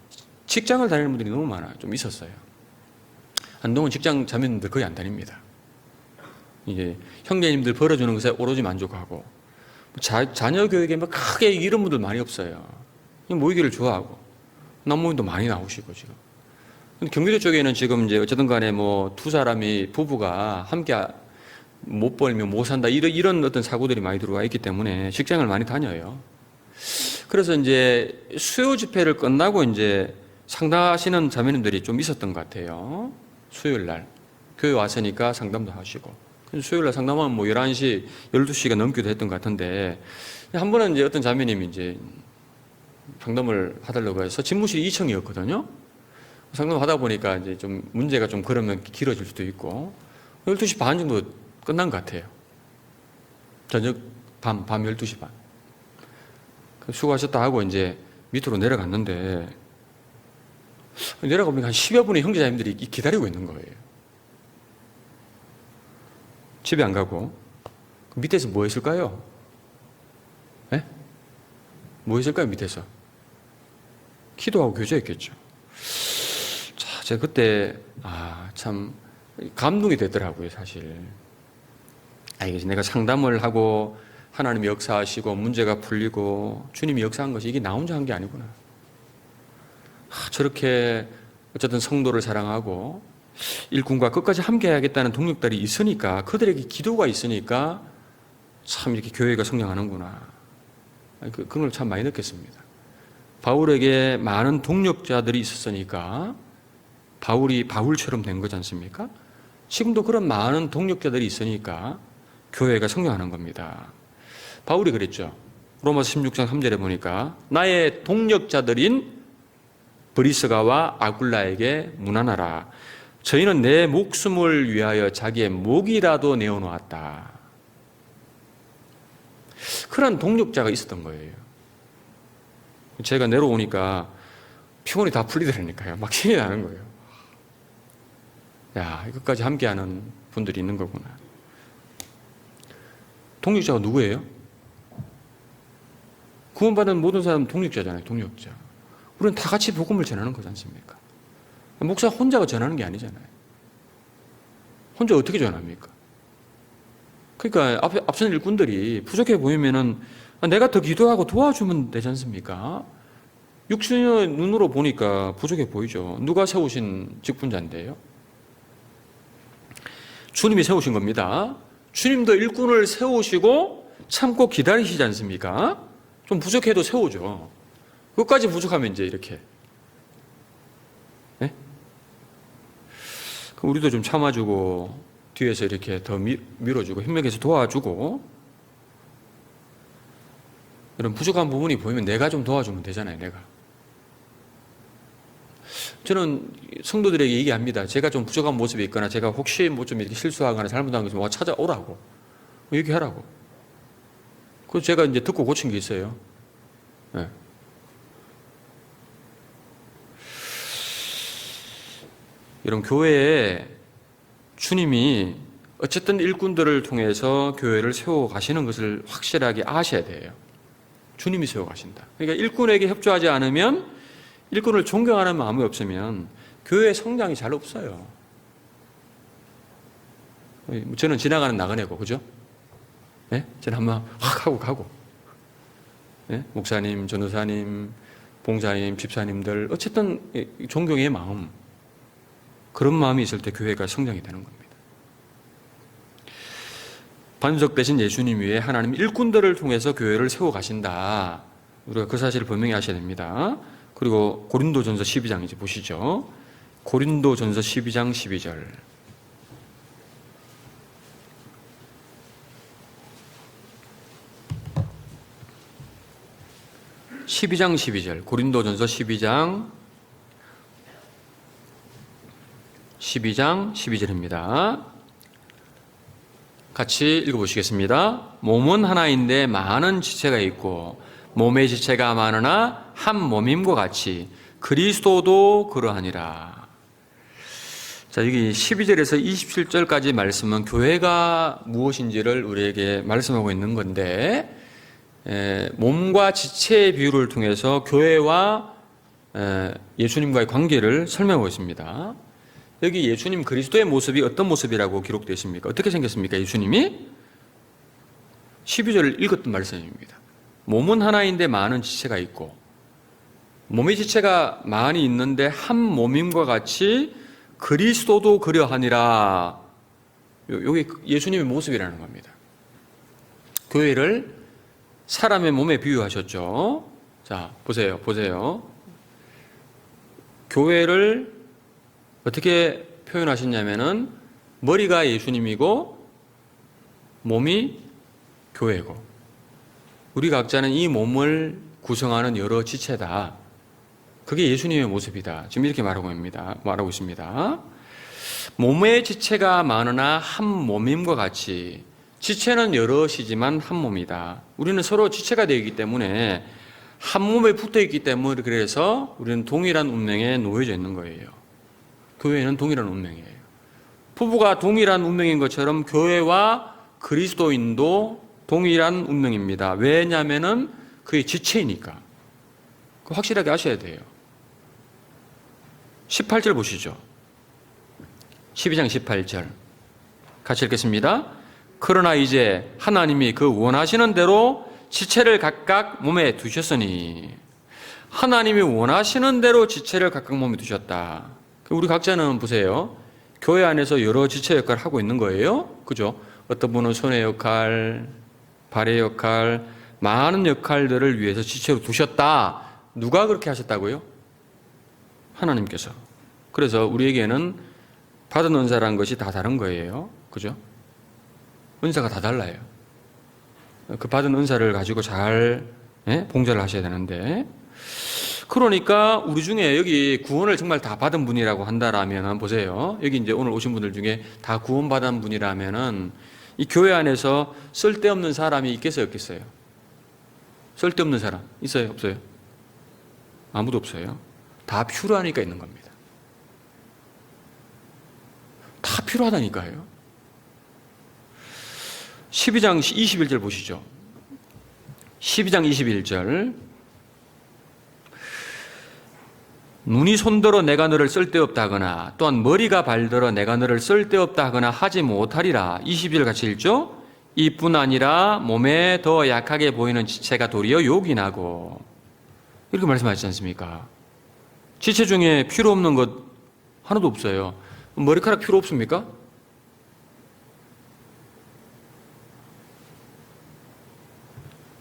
직장을 다니는 분들이 너무 많아요. 좀 있었어요. 안동은 직장 자매님들 거의 안 다닙니다. 이제 형제님들 벌어주는 것에 오로지 만족하고, 자녀 교육에 뭐 크게 이런 분들 많이 없어요. 모이기를 좋아하고 남모임도 많이 나오시고 지금. 근데 경기도 쪽에는 지금 이제 어쨌든 간에 뭐 두 사람이 부부가 함께 못 벌면 못 산다 이런 어떤 사고들이 많이 들어와 있기 때문에 직장을 많이 다녀요. 그래서 이제 수요 집회를 끝나고 이제 상담하시는 자매님들이 좀 있었던 것 같아요. 수요일 날 교회 왔으니까 상담도 하시고. 수요일 날 상담하면 뭐 11시, 12시가 넘기도 했던 것 같은데, 한 번은 이제 어떤 자매님이 이제 상담을 하달라고 해서 집무실이 2층이었거든요. 상담을 하다 보니까 이제 좀 문제가 좀 그러면 길어질 수도 있고, 12시 반 정도 끝난 것 같아요. 저녁 밤 12시 반. 수고하셨다 하고 이제 밑으로 내려갔는데, 내려가보니까 한 10여 분의 형제자매들이 기다리고 있는 거예요. 집에 안 가고. 밑에서 뭐 했을까요? 네? 뭐 했을까요, 밑에서? 기도하고 교제했겠죠. 자, 제가 그때, 참, 감동이 되더라고요, 사실. 이게 내가 상담을 하고, 하나님이 역사하시고, 문제가 풀리고, 주님이 역사한 것이 이게 나 혼자 한 게 아니구나. 저렇게, 어쨌든 성도를 사랑하고, 일꾼과 끝까지 함께 해야겠다는 동력들이 있으니까, 그들에게 기도가 있으니까 참 이렇게 교회가 성장하는구나. 그런 걸 참 많이 느꼈습니다. 바울에게 많은 동력자들이 있었으니까 바울이 바울처럼 된 거지 않습니까? 지금도 그런 많은 동력자들이 있으니까 교회가 성장하는 겁니다. 바울이 그랬죠. 로마서 16장 3절에 보니까 나의 동력자들인 브리스가와 아굴라에게 문안하라. 저희는 내 목숨을 위하여 자기의 목이라도 내어놓았다. 그런 동력자가 있었던 거예요. 제가 내려오니까 피곤이 다 풀리더라니까요. 막 신이 나는 거예요. 야, 이것까지 함께하는 분들이 있는 거구나. 동력자가 누구예요? 구원받은 모든 사람은 동력자잖아요. 동력자. 우리는 다 같이 복음을 전하는 거지 않습니까? 목사 혼자가 전하는 게 아니잖아요. 혼자 어떻게 전합니까? 그러니까 앞선 일꾼들이 부족해 보이면은 내가 더 기도하고 도와주면 되지 않습니까? 육신의 눈으로 보니까 부족해 보이죠. 누가 세우신 직분자인데요? 주님이 세우신 겁니다. 주님도 일꾼을 세우시고 참고 기다리시지 않습니까? 좀 부족해도 세우죠. 그것까지 부족하면 이제 이렇게. 네? 우리도 좀 참아주고 뒤에서 이렇게 더 밀어주고 협력해서 도와주고, 이런 부족한 부분이 보이면 내가 좀 도와주면 되잖아요. 내가. 저는 성도들에게 얘기합니다. 제가 좀 부족한 모습이 있거나 제가 혹시 뭐 좀 이렇게 실수하거나 잘못한 것을 와 찾아오라고 얘기하라고. 그래서 제가 이제 듣고 고친 게 있어요. 네. 이런 교회에 주님이 어쨌든 일꾼들을 통해서 교회를 세워 가시는 것을 확실하게 아셔야 돼요. 주님이 세워 가신다. 그러니까 일꾼에게 협조하지 않으면, 일꾼을 존경하는 마음이 없으면 교회 성장이 잘 없어요. 저는 지나가는 나그네고, 그죠? 네? 저는 한번 확 하고 가고. 네? 목사님, 전도사님, 봉사님, 집사님들, 어쨌든 존경의 마음, 그런 마음이 있을 때 교회가 성장이 되는 겁니다. 반석되신 예수님 위에 하나님 일꾼들을 통해서 교회를 세워가신다. 우리가 그 사실을 분명히 하셔야 됩니다. 그리고 고린도전서 12장 이제 보시죠. 고린도전서 12장 12절. 12장 12절. 고린도전서 12장 12장 12절입니다. 같이 읽어보시겠습니다. 몸은 하나인데 많은 지체가 있고 몸의 지체가 많으나 한 몸임과 같이 그리스도도 그러하니라. 자, 여기 12절에서 27절까지 말씀은 교회가 무엇인지를 우리에게 말씀하고 있는 건데, 몸과 지체의 비유를 통해서 교회와 예수님과의 관계를 설명하고 있습니다. 여기 예수님 그리스도의 모습이 어떤 모습이라고 기록되어 있습니까? 어떻게 생겼습니까? 예수님이 12절을 읽었던 말씀입니다. 몸은 하나인데 많은 지체가 있고 몸의 지체가 많이 있는데 한 몸임과 같이 그리스도도 그러하니라. 여기 예수님의 모습이라는 겁니다. 교회를 사람의 몸에 비유하셨죠. 자, 보세요. 교회를 어떻게 표현하셨냐면은 머리가 예수님이고 몸이 교회고 우리 각자는 이 몸을 구성하는 여러 지체다. 그게 예수님의 모습이다. 지금 이렇게 말하고 있습니다. 몸의 지체가 많으나 한 몸임과 같이 지체는 여럿이지만 한 몸이다. 우리는 서로 지체가 되어 있기 때문에 한 몸에 붙어 있기 때문에 그래서 우리는 동일한 운명에 놓여져 있는 거예요. 교회는 동일한 운명이에요. 부부가 동일한 운명인 것처럼 교회와 그리스도인도 동일한 운명입니다. 왜냐하면은 그게 지체이니까. 확실하게 아셔야 돼요. 18절 보시죠. 12장 18절 같이 읽겠습니다. 그러나 이제 하나님이 그 원하시는 대로 지체를 각각 몸에 두셨으니 하나님이 원하시는 대로 지체를 각각 몸에 두셨다. 우리 각자는 보세요. 교회 안에서 여러 지체 역할을 하고 있는 거예요. 그죠? 어떤 분은 손의 역할, 발의 역할, 많은 역할들을 위해서 지체로 두셨다. 누가 그렇게 하셨다고요? 하나님께서. 그래서 우리에게는 받은 은사라는 것이 다 다른 거예요. 그죠? 은사가 다 달라요. 그 받은 은사를 가지고 잘 봉사를 하셔야 되는데, 그러니까 우리 중에 여기 구원을 정말 다 받은 분이라고 한다라면 보세요. 여기 이제 오늘 오신 분들 중에 다 구원받은 분이라면은 이 교회 안에서 쓸데없는 사람이 있겠어요, 없겠어요? 쓸데없는 사람 있어요, 없어요? 아무도 없어요. 다 필요하니까 있는 겁니다. 다 필요하다니까요. 12장 21절 보시죠. 12장 21절 눈이 손들어 내가 너를 쓸데없다 하거나 또한 머리가 발들어 내가 너를 쓸데없다 하거나 하지 못하리라. 22절 같이 읽죠. 이뿐 아니라 몸에 더 약하게 보이는 지체가 도리어 요긴하고 이렇게 말씀하시지 않습니까? 지체 중에 필요 없는 것 하나도 없어요. 머리카락 필요 없습니까?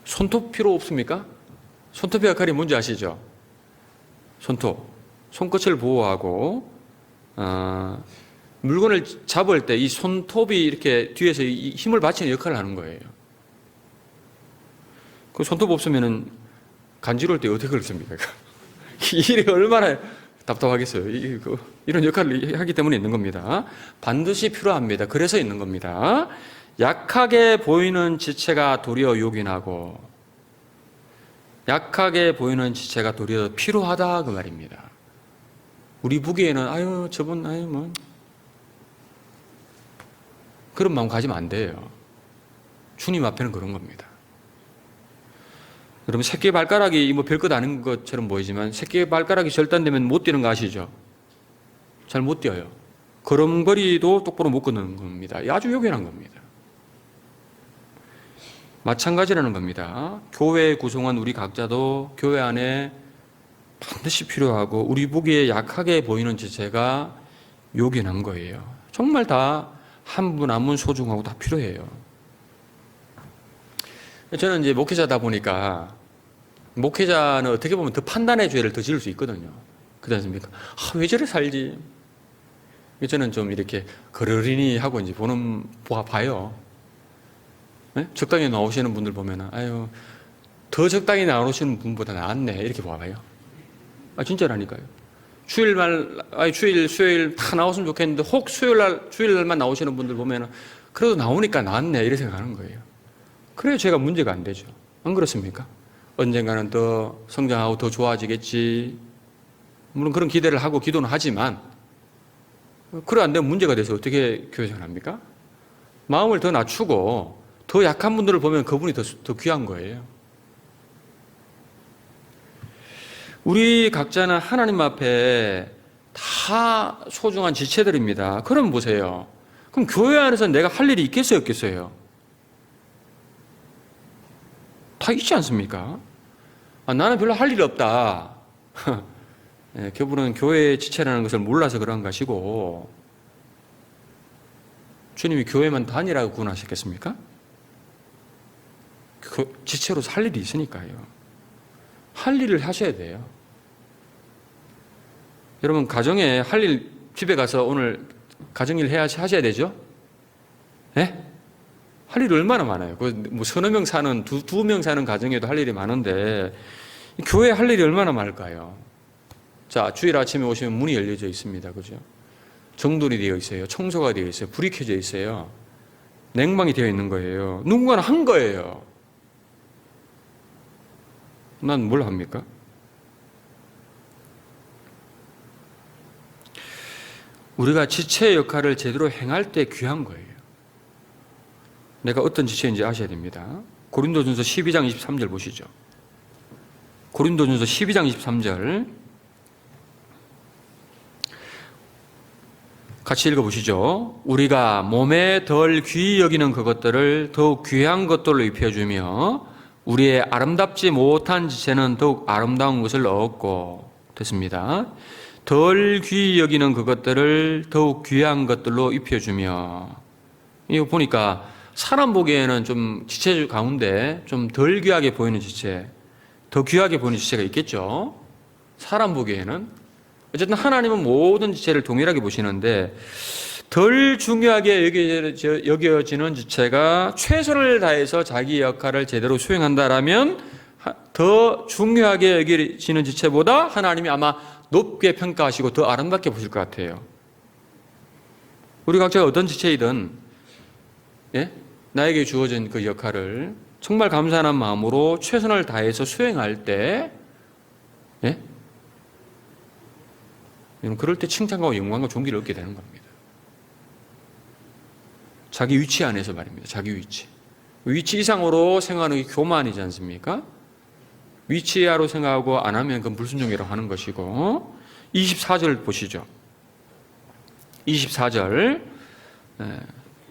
손톱 필요 없습니까? 손톱의 역할이 뭔지 아시죠? 손톱. 손끝을 보호하고, 물건을 잡을 때 이 손톱이 이렇게 뒤에서 이 힘을 받치는 역할을 하는 거예요. 그 손톱 없으면은 간지러울 때 어떻게 그렇습니까? 일이 얼마나 답답하겠어요. 이런 역할을 하기 때문에 있는 겁니다. 반드시 필요합니다. 그래서 있는 겁니다. 약하게 보이는 지체가 도리어 요긴하고, 약하게 보이는 지체가 도리어 필요하다 그 말입니다. 우리 보기에는 저분 뭐 그런 마음 가지면 안 돼요. 주님 앞에는 그런 겁니다. 여러분 새끼 발가락이 뭐 별것 아닌 것처럼 보이지만 새끼 발가락이 절단되면 못 뛰는 거 아시죠? 잘 못 뛰어요. 걸음걸이도 똑바로 못 걷는 겁니다. 아주 요긴한 겁니다. 마찬가지라는 겁니다. 교회 구성원 우리 각자도 교회 안에 반드시 필요하고 우리 보기에 약하게 보이는 지체가 요긴한 거예요. 정말 다 한 분 한 분 소중하고 다 필요해요. 저는 이제 목회자다 보니까 목회자는 어떻게 보면 더 판단의 죄를 더 지을 수 있거든요. 그렇지 않습니까? 왜 저래 살지? 저는 좀 이렇게 그러려니 하고 이제 봐요. 네? 적당히 나오시는 분들 보면은, 더 적당히 나오시는 분보다 낫네. 이렇게 봐봐요. 진짜라니까요. 주일, 수요일 다 나왔으면 좋겠는데 혹 주일날만 나오시는 분들 보면은 그래도 나오니까 나왔네 이렇게 생각하는 거예요. 그래야 제가 문제가 안 되죠. 안 그렇습니까? 언젠가는 더 성장하고 더 좋아지겠지. 물론 그런 기대를 하고 기도는 하지만 그래 안 되면 문제가 돼서 어떻게 교회 생활합니까? 마음을 더 낮추고 더 약한 분들을 보면 그분이 더 귀한 거예요. 우리 각자는 하나님 앞에 다 소중한 지체들입니다. 그럼 보세요. 그럼 교회 안에서 내가 할 일이 있겠어요, 없겠어요? 다 있지 않습니까? 나는 별로 할 일이 없다. 그분은 교회의 지체라는 것을 몰라서 그런 것이고, 주님이 교회만 다니라고 구원하셨겠습니까? 지체로서 할 일이 있으니까요. 할 일을 하셔야 돼요. 여러분, 가정에 할 일, 집에 가서 오늘 가정일 하셔야 되죠? 예? 할 일이 얼마나 많아요. 뭐 서너 명 사는, 두 명 사는 가정에도 할 일이 많은데, 교회에 할 일이 얼마나 많을까요? 자, 주일 아침에 오시면 문이 열려져 있습니다. 그죠? 정돈이 되어 있어요. 청소가 되어 있어요. 불이 켜져 있어요. 냉방이 되어 있는 거예요. 누군가는 한 거예요. 난 뭘 합니까? 우리가 지체의 역할을 제대로 행할 때 귀한 거예요. 내가 어떤 지체인지 아셔야 됩니다. 고린도전서 12장 23절 보시죠. 고린도전서 12장 23절 같이 읽어보시죠. 우리가 몸에 덜 귀히 여기는 그것들을 더욱 귀한 것들로 입혀주며 우리의 아름답지 못한 지체는 더욱 아름다운 것을 얻고 됐습니다. 덜 귀히 여기는 그것들을 더욱 귀한 것들로 입혀주며 이거 보니까 사람 보기에는 좀 지체 가운데 좀 덜 귀하게 보이는 지체, 더 귀하게 보이는 지체가 있겠죠. 사람 보기에는 어쨌든 하나님은 모든 지체를 동일하게 보시는데 덜 중요하게 여겨지는 지체가 최선을 다해서 자기 역할을 제대로 수행한다라면 더 중요하게 여겨지는 지체보다 하나님이 아마 높게 평가하시고 더 아름답게 보실 것 같아요. 우리 각자가 어떤 지체이든 나에게 주어진 그 역할을 정말 감사한 마음으로 최선을 다해서 수행할 때 그럴 때 칭찬과 영광과 존귀를 얻게 되는 겁니다. 자기 위치 안에서 말입니다. 자기 위치. 위치 이상으로 생각하는 게 교만이지 않습니까? 위치 이하로 생각하고 안 하면 그건 불순종이라고 하는 것이고 24절 보시죠. 24절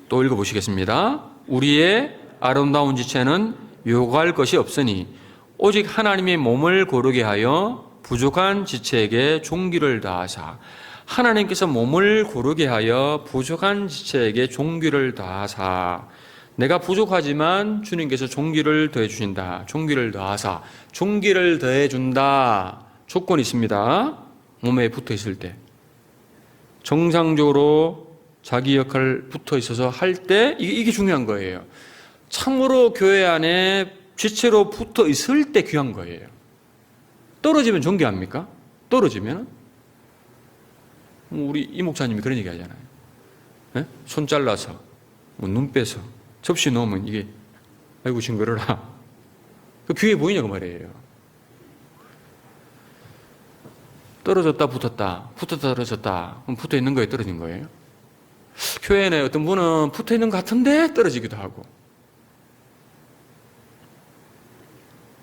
또 읽어보시겠습니다. 우리의 아름다운 지체는 요구할 것이 없으니 오직 하나님의 몸을 고르게 하여 부족한 지체에게 종기를 다하사 하나님께서 몸을 고르게 하여 부족한 지체에게 종기를 다하사 내가 부족하지만 주님께서 종기를 더해 주신다. 종기를 더하사 종기를 더해 준다. 조건이 있습니다. 몸에 붙어 있을 때 정상적으로 자기 역할 붙어 있어서 할 때 이게 중요한 거예요. 참으로 교회 안에 지체로 붙어 있을 때 귀한 거예요. 떨어지면 존귀합니까? 떨어지면 우리 이 목사님이 그런 얘기 하잖아요. 손 잘라서 눈 빼서 접시 넣으면 이게 아이고 징그러라. 그 귀해 보이냐고 말이에요. 떨어졌다 붙었다 떨어졌다 그럼 붙어 있는 거에 떨어진 거예요. 교회에 어떤 분은 붙어 있는 것 같은데 떨어지기도 하고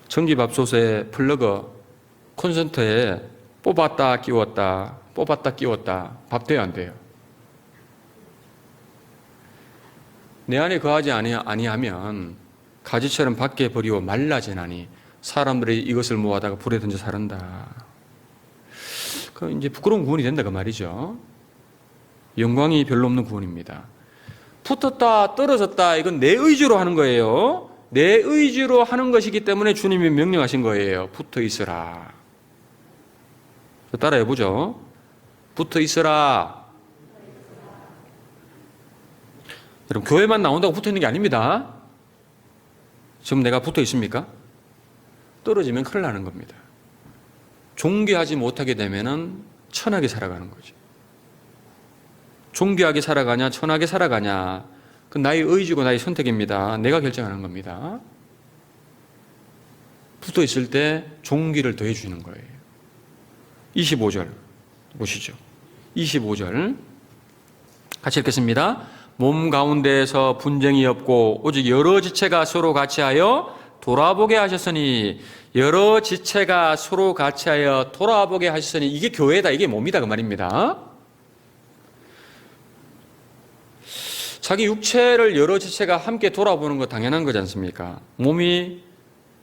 전기밥솥에 플러그 콘센트에 뽑았다 끼웠다 밥 돼요 안 돼요? 내 안에 거하지 아니하면 가지처럼 밖에 버리고 말라지나니 사람들이 이것을 모아다가 불에 던져 사른다. 그 이제 부끄러운 구원이 된다 그 말이죠. 영광이 별로 없는 구원입니다. 붙었다 떨어졌다 이건 내 의지로 하는 거예요. 내 의지로 하는 것이기 때문에 주님이 명령하신 거예요. 붙어 있으라. 따라해 보죠. 붙어 있으라. 여러분 교회만 나온다고 붙어 있는 게 아닙니다. 지금 내가 붙어 있습니까? 떨어지면 큰일 나는 겁니다. 존귀하지 못하게 되면은 천하게 살아가는 거죠. 존귀하게 살아가냐, 천하게 살아가냐, 그 나의 의지고 나의 선택입니다. 내가 결정하는 겁니다. 붙어 있을 때 존귀를 더해 주는 거예요. 25절 보시죠. 25절 같이 읽겠습니다. 몸 가운데에서 분쟁이 없고 오직 여러 지체가 서로 같이하여 돌아보게 하셨으니, 여러 지체가 서로 같이하여 돌아보게 하셨으니, 이게 교회다, 이게 몸이다 그 말입니다. 자기 육체를 여러 지체가 함께 돌아보는 거 당연한 거지 않습니까? 몸이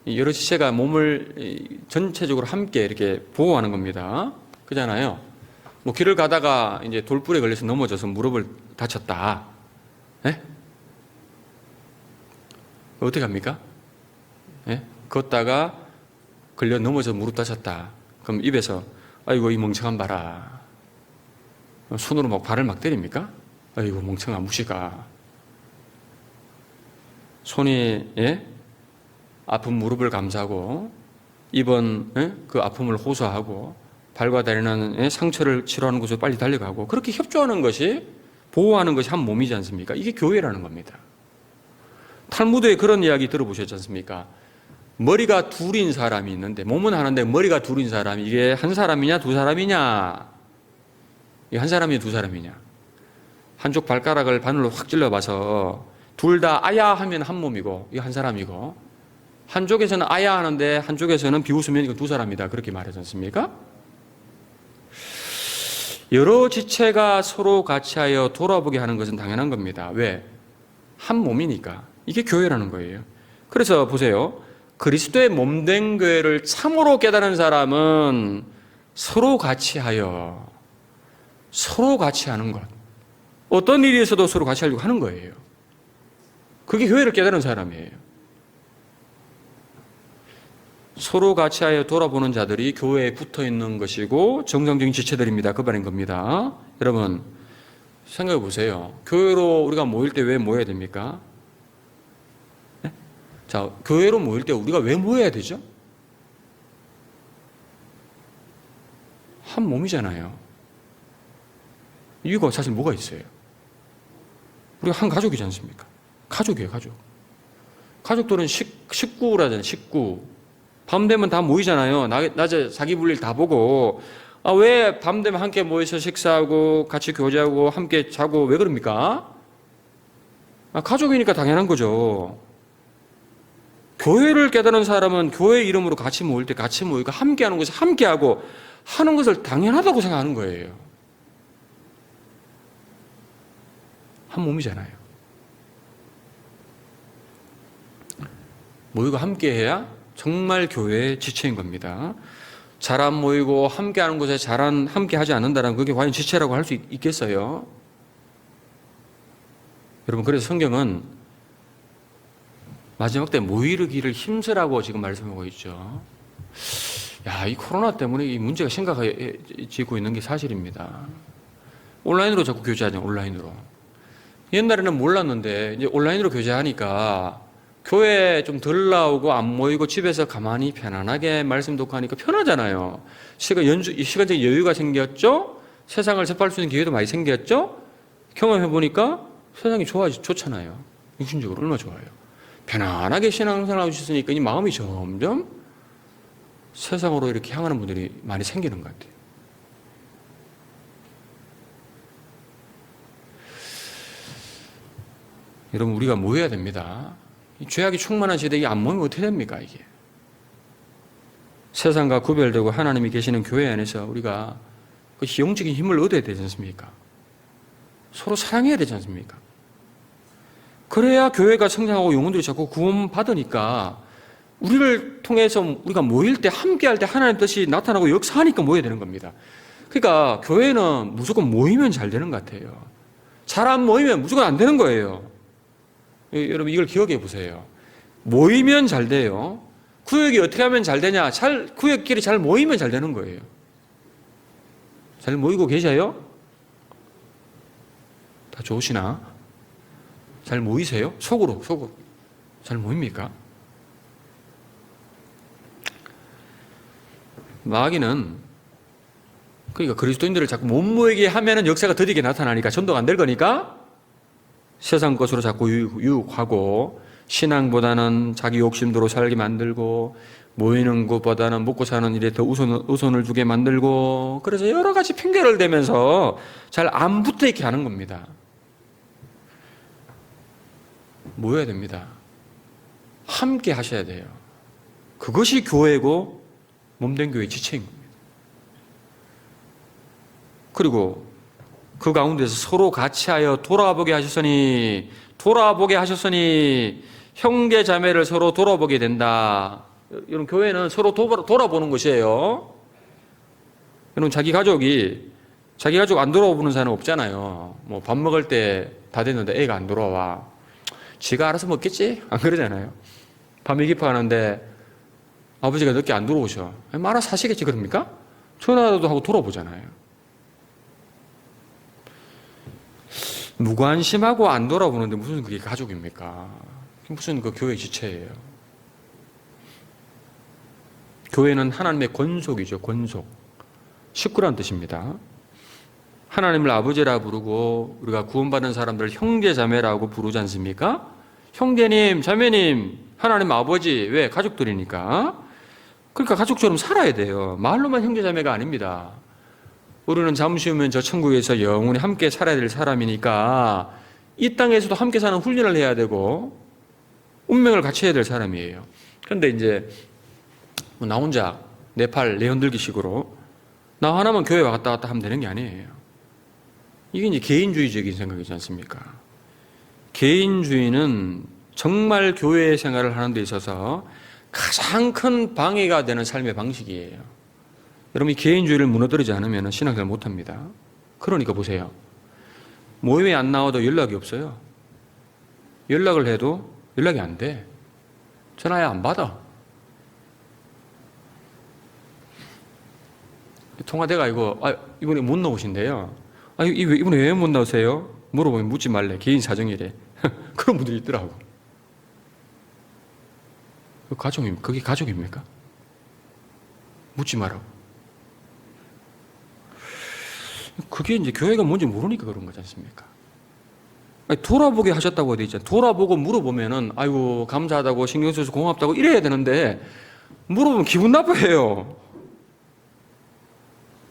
여러 지체가 몸을 전체적으로 함께 이렇게 보호하는 겁니다. 그잖아요. 뭐 길을 가다가 이제 돌불에 걸려서 넘어져서 무릎을 다쳤다. 예? 어떻게 합니까? 예? 걷다가 걸려 넘어져서 무릎 다쳤다. 그럼 입에서 아이고 이 멍청한 봐라. 손으로 막 발을 막 때립니까? 아이고 멍청한 무시가. 손이 아픈 무릎을 감싸고 입은 그 아픔을 호소하고 발과 다리는 상처를 치료하는 곳으로 빨리 달려가고, 그렇게 협조하는 것이, 보호하는 것이 한 몸이지 않습니까? 이게 교회라는 겁니다. 탈무드에 그런 이야기 들어보셨지 않습니까? 머리가 둘인 사람이 있는데, 몸은 하나인데 머리가 둘인 사람이, 이게 한 사람이냐 두 사람이냐? 이게 한 사람이냐 두 사람이냐? 한쪽 발가락을 바늘로 확 찔러봐서 둘 다 아야 하면 한 몸이고 이게 한 사람이고, 한쪽에서는 아야 하는데 한쪽에서는 비웃으면 이거 두 사람이다, 그렇게 말하지 않습니까? 여러 지체가 서로 같이하여 돌아보게 하는 것은 당연한 겁니다. 왜? 한 몸이니까. 이게 교회라는 거예요. 그래서 보세요. 그리스도의 몸된 교회를 참으로 깨달은 사람은 서로 같이하여, 서로 같이 하는 것, 어떤 일이 있어도 서로 같이 하려고 하는 거예요. 그게 교회를 깨달은 사람이에요. 서로 같이하여 돌아보는 자들이 교회에 붙어 있는 것이고 정상적인 지체들입니다. 그 말인 겁니다. 여러분 생각해 보세요. 교회로 우리가 모일 때 왜 모여야 됩니까? 네? 자, 교회로 모일 때 우리가 왜 모여야 되죠? 한 몸이잖아요. 이유가 사실 뭐가 있어요? 우리가 한 가족이지 않습니까? 가족이에요, 가족. 가족들은 식구라잖아요, 식구. 밤 되면 다 모이잖아요. 낮에 자기 볼일 다 보고. 왜 밤 되면 함께 모여서 식사하고 같이 교제하고 함께 자고 왜 그럽니까? 가족이니까 당연한 거죠. 교회를 깨달은 사람은 교회 이름으로 같이 모일 때 같이 모이고 함께 하는 것을 함께 하고 하는 것을 당연하다고 생각하는 거예요. 한 몸이잖아요. 모이고 함께 해야 정말 교회의 지체인 겁니다. 잘 안 모이고 함께하는 곳에 함께 하지 않는다면 그게 과연 지체라고 할 수 있겠어요? 여러분, 그래서 성경은 마지막 때 모이르기를 힘쓰라고 지금 말씀하고 있죠. 야, 이 코로나 때문에 이 문제가 심각해지고 있는 게 사실입니다. 온라인으로 자꾸 교제하죠, 온라인으로. 옛날에는 몰랐는데 이제 온라인으로 교제하니까 교회 좀 덜 나오고 안 모이고 집에서 가만히 편안하게 말씀 듣고 하니까 편하잖아요. 시간적인 여유가 생겼죠? 세상을 접할 수 있는 기회도 많이 생겼죠? 경험해보니까 세상이 좋잖아요. 육신적으로 얼마나 좋아요. 편안하게 신앙생활 하고 있으니까 이 마음이 점점 세상으로 이렇게 향하는 분들이 많이 생기는 것 같아요. 여러분, 우리가 모여야 됩니다. 이 죄악이 충만한 시대에 안 모이면 어떻게 됩니까, 이게? 세상과 구별되고 하나님이 계시는 교회 안에서 우리가 그 영적인 힘을 얻어야 되지 않습니까? 서로 사랑해야 되지 않습니까? 그래야 교회가 성장하고 영혼들이 자꾸 구원받으니까 우리를 통해서 우리가 모일 때, 함께할 때 하나님의 뜻이 나타나고 역사하니까 모여야 되는 겁니다. 그러니까 교회는 무조건 모이면 잘 되는 것 같아요. 잘 안 모이면 무조건 안 되는 거예요. 여러분, 이걸 기억해 보세요. 모이면 잘 돼요. 구역이 어떻게 하면 잘 되냐? 구역끼리 잘 모이면 잘 되는 거예요. 잘 모이고 계셔요? 다 좋으시나? 잘 모이세요? 속으로. 잘 모입니까? 마귀는 그러니까 그리스도인들을 자꾸 못 모이게 하면은 역사가 더디게 나타나니까 전도가 안 될 거니까 세상 것으로 자꾸 유혹하고 신앙보다는 자기 욕심대로 살게 만들고 모이는 것보다는 먹고 사는 일에 더 우선을 두게 만들고 그래서 여러 가지 핑계를 대면서 잘 안 붙어 있게 하는 겁니다. 모여야 됩니다. 함께 하셔야 돼요. 그것이 교회고 몸된 교회의 지체인 겁니다. 그리고 그 가운데서 서로 같이 하여 돌아보게 하셨으니 형제 자매를 서로 돌아보게 된다. 여러분 교회는 서로 돌아보는 것이에요. 여러분 자기 가족 안 돌아보는 사람은 없잖아요. 뭐 밥 먹을 때 다 됐는데 애가 안 돌아와. 지가 알아서 먹겠지? 안 그러잖아요. 밤에 기파하는데 아버지가 늦게 안 들어오셔. 알아서 사시겠지 그럽니까? 전화도 하고 돌아보잖아요. 무관심하고 안 돌아보는데 무슨 그게 가족입니까? 무슨 그 교회 지체예요. 교회는 하나님의 권속이죠. 권속. 식구란 뜻입니다. 하나님을 아버지라 부르고 우리가 구원받은 사람들을 형제 자매라고 부르지 않습니까? 형제님, 자매님, 하나님 아버지. 왜? 가족들이니까. 그러니까 가족처럼 살아야 돼요. 말로만 형제 자매가 아닙니다. 우리는 잠시 후면 저 천국에서 영원히 함께 살아야 될 사람이니까 이 땅에서도 함께 사는 훈련을 해야 되고 운명을 같이 해야 될 사람이에요. 그런데 이제 나 혼자 내 팔 내흔들기 식으로 나 하나만 교회 왔다 갔다 하면 되는 게 아니에요. 이게 이제 개인주의적인 생각이지 않습니까? 개인주의는 정말 교회 생활을 하는 데 있어서 가장 큰 방해가 되는 삶의 방식이에요. 여러분 이 개인주의를 무너뜨리지 않으면 신앙생활 못합니다. 그러니까 보세요. 모임에 안 나와도 연락이 없어요. 연락을 해도 연락이 안 돼. 전화에 안 받아. 통화대가 이번에 못 나오신대요. 이번에 왜 못 나오세요? 물어보면 묻지 말래. 개인 사정이래. 그런 분들이 있더라고. 그게 가족입니까? 묻지 말라고. 그게 이제 교회가 뭔지 모르니까 그런 거지 않습니까? 돌아보게 하셨다고 돼 있잖아요. 돌아보고 물어보면은 아이고 감사하다고 신경 써서 고맙다고 이래야 되는데 물어보면 기분 나빠해요.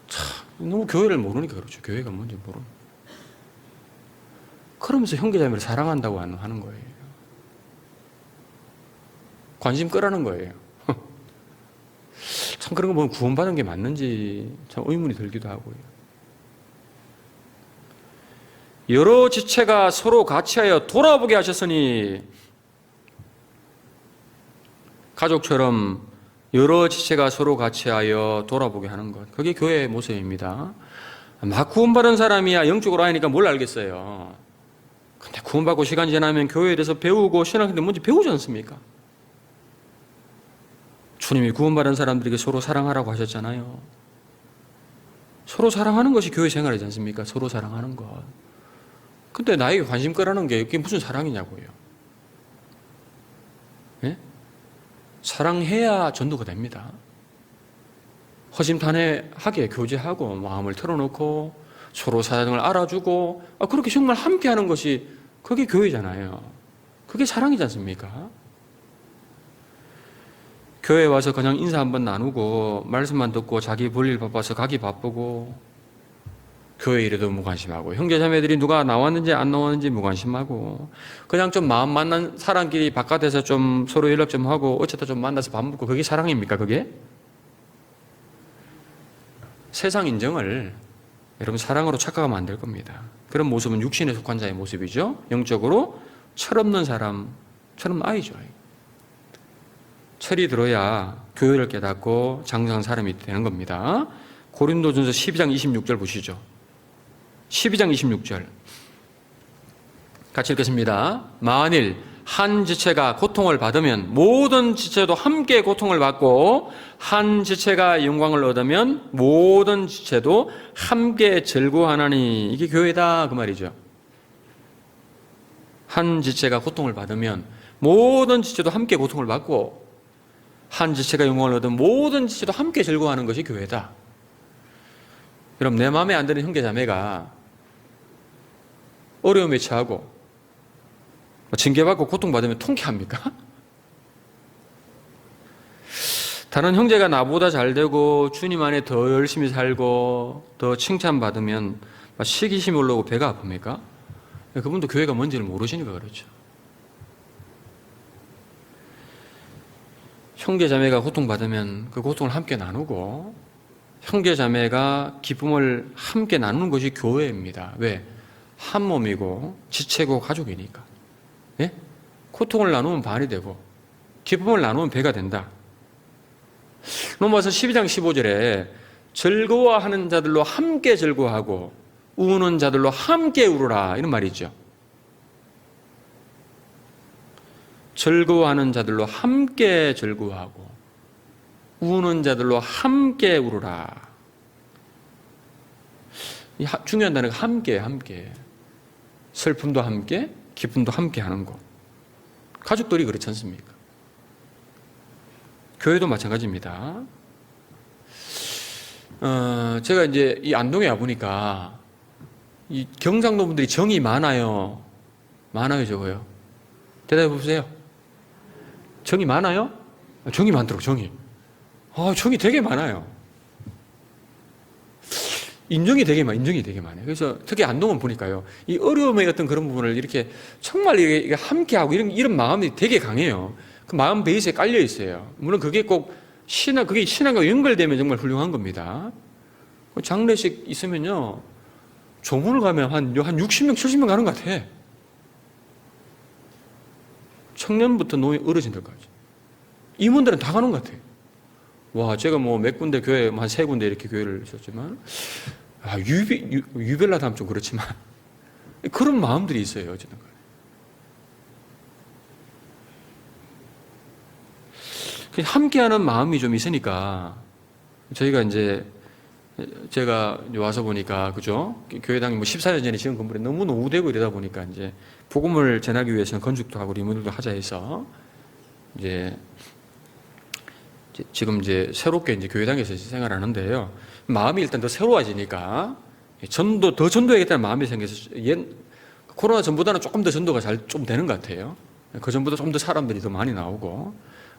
참 너무 교회를 모르니까 그렇죠. 교회가 뭔지 모르는. 그러면서 형제자매를 사랑한다고 하는 거예요. 관심 끄라는 거예요. 참 그런 거 보면 구원받은 게 맞는지 참 의문이 들기도 하고요. 여러 지체가 서로 같이하여 돌아보게 하셨으니 가족처럼 여러 지체가 서로 같이하여 돌아보게 하는 것. 그게 교회의 모습입니다. 막 구원받은 사람이야 영적으로 아니니까 뭘 알겠어요. 근데 구원받고 시간 지나면 교회에 대해서 배우고 신앙인데 뭔지 배우지 않습니까? 주님이 구원받은 사람들에게 서로 사랑하라고 하셨잖아요. 서로 사랑하는 것이 교회 생활이지 않습니까? 서로 사랑하는 것. 근데 나에게 관심 끄라는 게 그게 무슨 사랑이냐고요. 네? 사랑해야 전도가 됩니다. 허심탄회하게 교제하고 마음을 털어놓고 서로 사정을 알아주고 그렇게 정말 함께하는 것이 그게 교회잖아요. 그게 사랑이지 않습니까? 교회에 와서 그냥 인사 한번 나누고 말씀만 듣고 자기 볼일 바빠서 가기 바쁘고 교회 일에도 무관심하고 형제자매들이 누가 나왔는지 안 나왔는지 무관심하고 그냥 좀 마음 만난 사람끼리 바깥에서 좀 서로 연락 좀 하고 어쨌든 좀 만나서 밥 먹고 그게 사랑입니까 그게? 세상 인정을 여러분 사랑으로 착각하면 안 될 겁니다. 그런 모습은 육신에 속한 자의 모습이죠. 영적으로 철없는 사람, 철없는 아이죠. 철이 들어야 교회를 깨닫고 장성한 사람이 되는 겁니다. 고린도전서 12장 26절 보시죠. 12장 26절 같이 읽겠습니다. 만일 한 지체가 고통을 받으면 모든 지체도 함께 고통을 받고 한 지체가 영광을 얻으면 모든 지체도 함께 즐거워하나니 이게 교회다 그 말이죠. 한 지체가 고통을 받으면 모든 지체도 함께 고통을 받고 한 지체가 영광을 얻으면 모든 지체도 함께 즐거워하는 것이 교회다. 그럼 내 마음에 안 드는 형제 자매가 어려움에 처하고 징계받고 고통받으면 통쾌합니까? 다른 형제가 나보다 잘되고 주님 안에 더 열심히 살고 더 칭찬받으면 시기심이 올라오고 배가 아픕니까? 그분도 교회가 뭔지를 모르시니까 그렇죠. 형제 자매가 고통받으면 그 고통을 함께 나누고 형제 자매가 기쁨을 함께 나누는 것이 교회입니다. 왜? 한 몸이고 지체고 가족이니까. 예? 고통을 나누면 반이 되고 기쁨을 나누면 배가 된다. 로마서 12장 15절에 즐거워하는 자들로 함께 즐거워하고 우는 자들로 함께 울으라 이런 말이 있죠. 즐거워하는 자들로 함께 즐거워하고 우는 자들로 함께 울으라. 중요한 단어가 함께. 슬픔도 함께, 기쁨도 함께 하는 것. 가족들이 그렇지 않습니까? 교회도 마찬가지입니다. 제가 이제 이 안동에 와보니까 이 경상도 분들이 정이 많아요. 많아요, 적어요? 대답해 보세요. 정이 많아요? 정이 많더라고, 정이. 정이 되게 많아요. 인정이 되게 많아요. 그래서 특히 안동은 보니까요, 이 어려움의 어떤 그런 부분을 이렇게 정말 이게 함께하고 이런 마음이 되게 강해요. 그 마음 베이스에 깔려 있어요. 물론 그게 꼭 그게 신앙과 연결되면 정말 훌륭한 겁니다. 장례식 있으면요, 조문을 가면 한 60명, 70명 가는 것 같아. 청년부터 어르신들까지. 임원들은 다 가는 것 같아요. 와, 제가 몇 군데 교회, 한 3군데 이렇게 교회를 있었지만, 유별나다 하면 좀 그렇지만, 그런 마음들이 있어요, 어쨌든. 함께하는 마음이 좀 있으니까, 제가 와서 보니까, 그죠? 교회당이 14년 전에 지은 건물이 너무 노후되고 이러다 보니까, 이제, 복음을 전하기 위해서는 건축도 하고 리모델도 하자 해서, 지금 새롭게 교회당에서 생활하는데요. 마음이 일단 더 새로워지니까, 더 전도해야겠다는 마음이 생겨서, 코로나 전보다는 조금 더 전도가 좀 되는 것 같아요. 그 전보다 좀 더 사람들이 더 많이 나오고,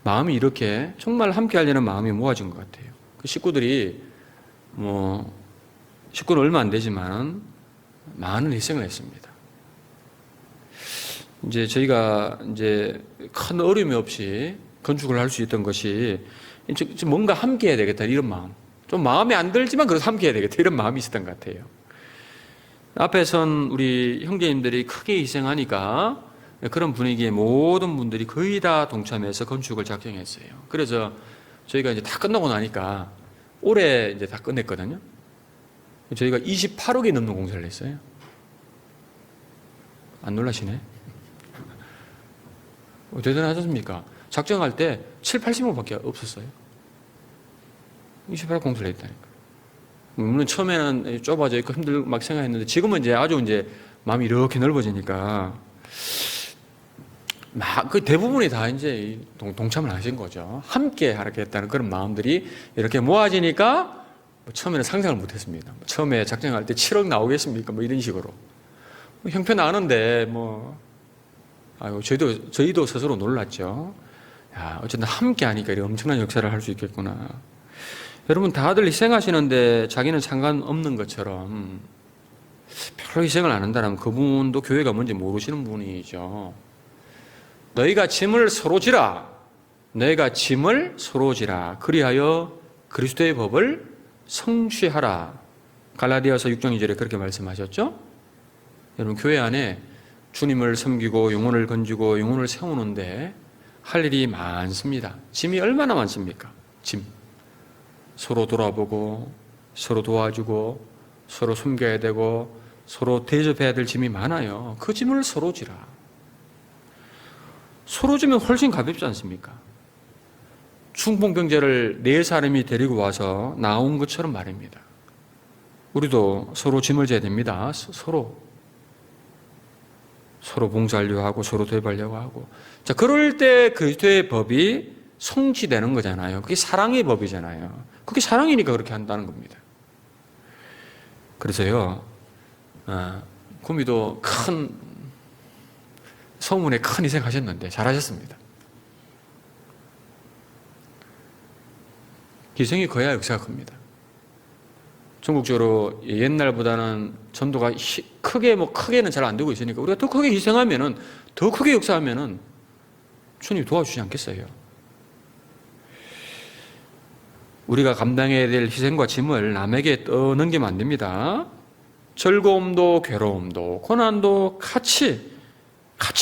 마음이 이렇게 정말 함께 하려는 마음이 모아진 것 같아요. 그 식구들이, 식구는 얼마 안 되지만, 많은 희생을 했습니다. 저희가 큰 어려움이 없이 건축을 할 수 있던 것이 뭔가 함께 해야 되겠다 이런 마음, 좀 마음에 안 들지만 그래도 함께 해야 되겠다 이런 마음이 있었던 것 같아요. 앞에 선 우리 형제님들이 크게 희생하니까 그런 분위기에 모든 분들이 거의 다 동참해서 건축을 작정했어요. 그래서 저희가 다 끝나고 나니까 올해 다 끝냈거든요. 저희가 28억이 넘는 공사를 했어요. 안 놀라시네? 대단하지 않습니까? 작정할 때 7, 80억밖에 없었어요. 28억 공사를 했다니까. 물론 처음에는 좁아져 있고 힘들고 막 생각했는데 지금은 아주 마음이 이렇게 넓어지니까 그 대부분이 다 동참을 하신 거죠. 함께 하겠다는 그런 마음들이 이렇게 모아지니까 처음에는 상상을 못 했습니다. 처음에 작정할 때 7억 나오겠습니까? 이런 식으로. 형편나는데 저희도 스스로 놀랐죠. 어쨌든 함께 하니까 이렇게 엄청난 역사를 할 수 있겠구나. 여러분 다들 희생하시는데 자기는 상관없는 것처럼 별로 희생을 안 한다면 그분도 교회가 뭔지 모르시는 분이죠. 너희가 짐을 서로 지라. 너희가 짐을 서로 지라. 그리하여 그리스도의 법을 성취하라. 갈라디아서 6장 2절에 그렇게 말씀하셨죠. 여러분 교회 안에 주님을 섬기고 영혼을 건지고 영혼을 세우는데 할 일이 많습니다. 짐이 얼마나 많습니까? 짐. 서로 돌아보고 서로 도와주고 서로 섬겨야 되고 서로 대접해야 될 짐이 많아요. 그 짐을 서로 지라. 서로 지면 훨씬 가볍지 않습니까? 충풍병자를 4사람이 데리고 와서 나온 것처럼 말입니다. 우리도 서로 짐을 져야 됩니다. 서로 봉사하려고 하고 서로 도와주려고 하고. 자, 그럴 때 그리스도의 법이 성취되는 거잖아요. 그게 사랑의 법이잖아요. 그게 사랑이니까 그렇게 한다는 겁니다. 그래서요, 구미도 큰 성문에 큰 희생하셨는데 잘하셨습니다. 희생이 커야 역사가 큽니다. 전국적으로 옛날보다는 전도가 크게는 잘 안 되고 있으니까 우리가 더 크게 희생하면은, 더 크게 역사하면은 주님이 도와주지 않겠어요? 우리가 감당해야 될 희생과 짐을 남에게 떠넘기면 안 됩니다. 즐거움도 괴로움도 고난도 같이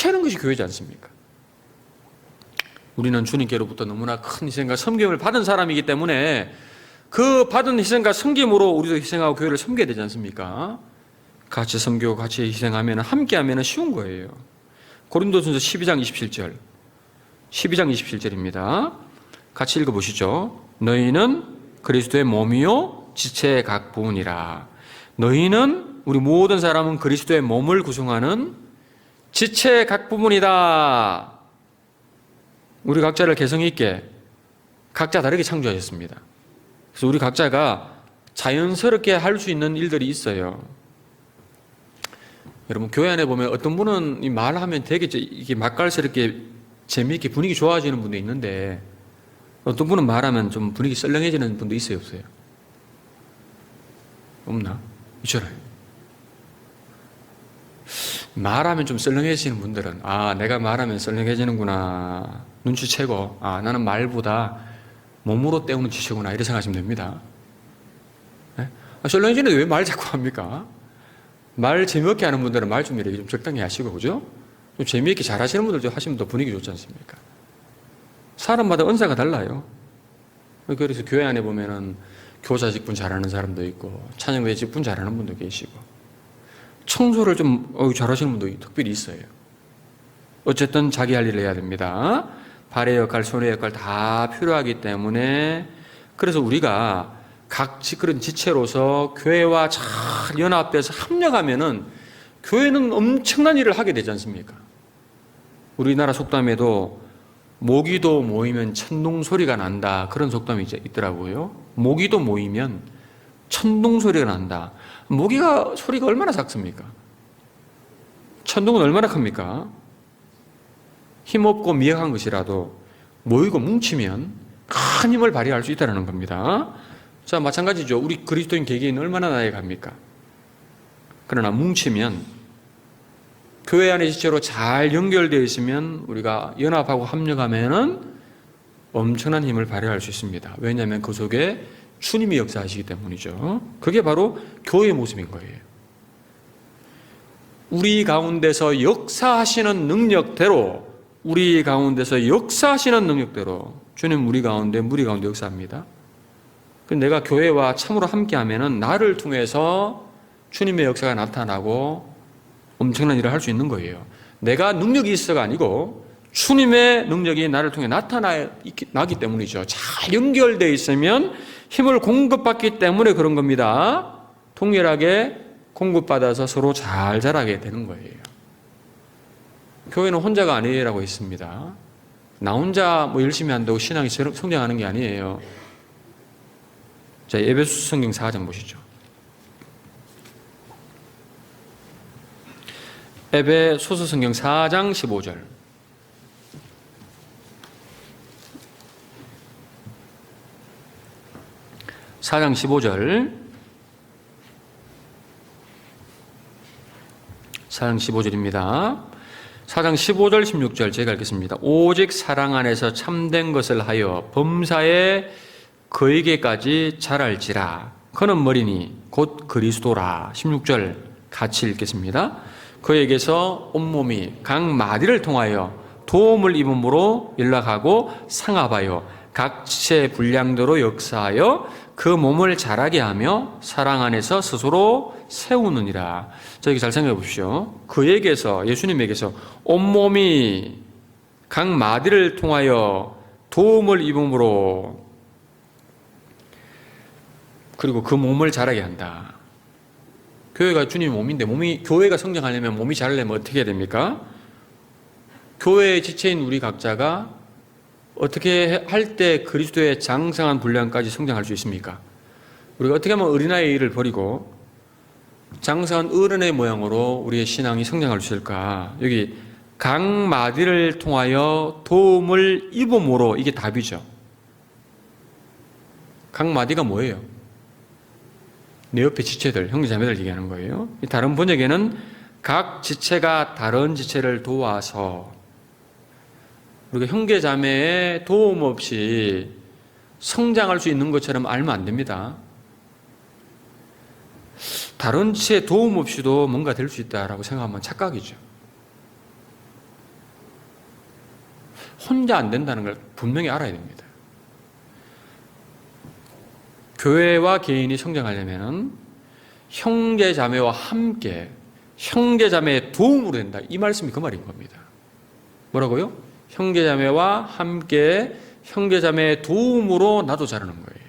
하는 것이 교회지 않습니까? 우리는 주님께로부터 너무나 큰 희생과 섬김을 받은 사람이기 때문에 그 받은 희생과 섬김으로 우리도 희생하고 교회를 섬겨야 되지 않습니까? 같이 섬기고 같이 희생하면, 함께하면 쉬운 거예요. 고린도전서 12장 27절, 12장 27절입니다. 같이 읽어보시죠. 너희는 그리스도의 몸이요 지체의 각 부분이라. 너희는, 우리 모든 사람은 그리스도의 몸을 구성하는 지체의 각 부분이다. 우리 각자를 개성 있게 각자 다르게 창조하셨습니다. 그래서 우리 각자가 자연스럽게 할 수 있는 일들이 있어요. 여러분, 교회 안에 보면 어떤 분은 말하면 되게 이게 맛깔스럽게 재미있게 분위기 좋아지는 분도 있는데, 어떤 분은 말하면 좀 분위기 썰렁해지는 분도 있어요, 없어요? 없나? 있잖아요. 말하면 좀 썰렁해지는 분들은, 내가 말하면 썰렁해지는구나, 눈치채고, 나는 말보다 몸으로 때우는 지시구나, 이렇게 생각하시면 됩니다. 네? 썰렁해지는데 왜 말 자꾸 합니까? 말 재미없게 하는 분들은 말 좀 이렇게 좀 적당히 하시고, 그죠? 좀 재미있게 잘 하시는 분들도 하시면 더 분위기 좋지 않습니까? 사람마다 은사가 달라요. 그래서 교회 안에 보면은 교사 직분 잘하는 사람도 있고, 찬양대 직분 잘하는 분도 계시고, 청소를 좀 잘하시는 분도 특별히 있어요. 어쨌든 자기 할 일을 해야 됩니다. 발의 역할, 손의 역할 다 필요하기 때문에, 그래서 우리가 각 그런 지체로서 교회와 잘 연합돼서 합력하면은 교회는 엄청난 일을 하게 되지 않습니까? 우리나라 속담에도 모기도 모이면 천둥 소리가 난다, 그런 속담이 있더라고요. 모기도 모이면 천둥 소리가 난다. 모기가 소리가 얼마나 작습니까? 천둥은 얼마나 큽니까? 힘없고 미약한 것이라도 모이고 뭉치면 큰 힘을 발휘할 수 있다는 겁니다. 자, 마찬가지죠. 우리 그리스도인 개개인 얼마나 나아갑니까? 그러나 뭉치면, 교회 안의 지체로 잘 연결되어 있으면, 우리가 연합하고 합력하면은 엄청난 힘을 발휘할 수 있습니다. 왜냐하면 그 속에 주님이 역사하시기 때문이죠. 그게 바로 교회의 모습인 거예요. 우리 가운데서 역사하시는 능력대로, 주님 우리 가운데, 무리 가운데 역사합니다. 내가 교회와 참으로 함께하면은 나를 통해서 주님의 역사가 나타나고 엄청난 일을 할 수 있는 거예요. 내가 능력이 있어가 아니고 주님의 능력이 나를 통해 나타나기 때문이죠. 잘 연결되어 있으면 힘을 공급받기 때문에 그런 겁니다. 동일하게 공급받아서 서로 잘 자라게 되는 거예요. 교회는 혼자가 아니라고 했습니다. 나 혼자 열심히 한다고 신앙이 성장하는 게 아니에요. 자, 에베소서 성경 4장 보시죠. 에베소서 성경 4장 15절. 4장 15절. 4장 15절입니다. 4장 15절 16절 제가 읽겠습니다. 오직 사랑 안에서 참된 것을 하여 범사에 그에게까지 자랄지라. 그는 머리니 곧 그리스도라. 16절 같이 읽겠습니다. 그에게서 온몸이 각 마디를 통하여 도움을 입음으로 연락하고 상합하여 각 지체의 분량대로 역사하여 그 몸을 자라게 하며 사랑 안에서 스스로 세우느니라. 여기 잘 생각해 보십시오. 그에게서, 예수님에게서 온몸이 각 마디를 통하여 도움을 입음으로, 그리고 그 몸을 자라게 한다. 교회가 주님의 몸인데, 교회가 성장하려면, 몸이 자라려면 어떻게 해야 됩니까? 교회의 지체인 우리 각자가 어떻게 할 때 그리스도의 장성한 분량까지 성장할 수 있습니까? 우리가 어떻게 하면 어린아이 일을 버리고 장성한 어른의 모양으로 우리의 신앙이 성장할 수 있을까? 여기 각 마디를 통하여 도움을 입음으로, 이게 답이죠. 각 마디가 뭐예요? 내 옆에 지체들, 형제자매들 얘기하는 거예요. 다른 번역에는 각 지체가 다른 지체를 도와서, 우리가 형제자매의 도움 없이 성장할 수 있는 것처럼 알면 안 됩니다. 다른 지체의 도움 없이도 뭔가 될 수 있다라고 생각하면 착각이죠. 혼자 안 된다는 걸 분명히 알아야 됩니다. 교회와 개인이 성장하려면 형제자매와 함께, 형제자매의 도움으로 된다. 이 말씀이 그 말인 겁니다. 뭐라고요? 형제자매와 함께 형제자매의 도움으로 나도 자라는 거예요.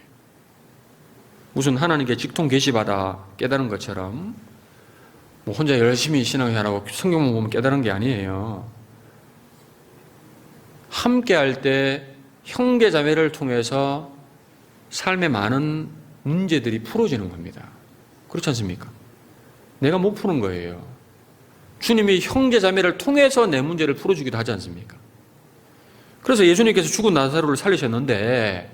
무슨 하나님께 직통 계시받아 깨달은 것처럼 뭐 혼자 열심히 신앙생활하고 성경만 보면 깨달은 게 아니에요. 함께 할 때 형제자매를 통해서 삶의 많은 문제들이 풀어지는 겁니다. 그렇지 않습니까? 내가 못 푸는 거예요. 주님이 형제자매를 통해서 내 문제를 풀어주기도 하지 않습니까? 그래서 예수님께서 죽은 나사로를 살리셨는데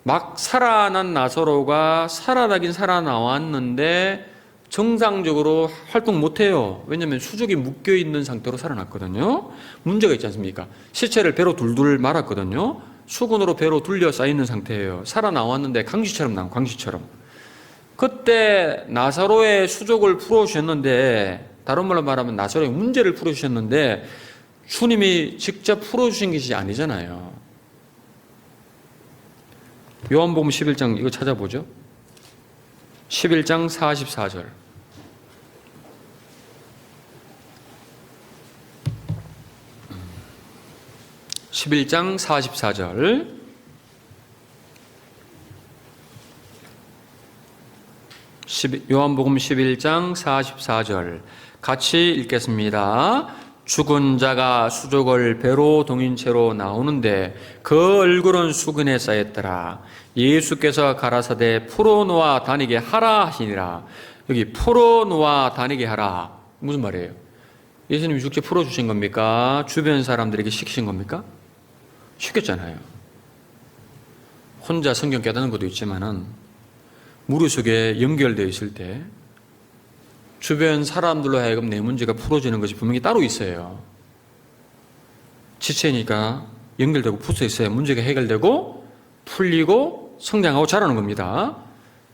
막 살아난 나사로가 살아나긴 살아나왔는데 정상적으로 활동 못해요. 왜냐하면 수족이 묶여있는 상태로 살아났거든요. 문제가 있지 않습니까? 시체를 배로 둘둘 말았거든요. 수건으로 배로 둘러싸이는 상태예요. 살아나왔는데 강쥐처럼 나온 강쥐처럼. 그때 나사로의 수족을 풀어주셨는데, 다른 말로 말하면 나사로의 문제를 풀어주셨는데 주님이 직접 풀어주신 것이 아니잖아요. 요한복음 11장 이거 찾아보죠. 11장 44절. (11장 44절) 요한복음 11장 44절 같이 읽겠습니다. 죽은 자가 수족을 배로 동인 채로 나오는데 그 얼굴은 수근에 쌓였더라. 예수께서 가라사대 풀어놓아 다니게 하라 하시니라. 여기 풀어놓아 다니게 하라, 무슨 말이에요? 예수님이 죽게 풀어주신 겁니까? 주변 사람들에게 시키신 겁니까? 시켰잖아요. 혼자 성경 깨닫는 것도 있지만은 무리 속에 연결되어 있을 때 주변 사람들로 하여금 내 문제가 풀어지는 것이 분명히 따로 있어요. 지체니까 연결되고 붙어 있어야 문제가 해결되고 풀리고 성장하고 자라는 겁니다.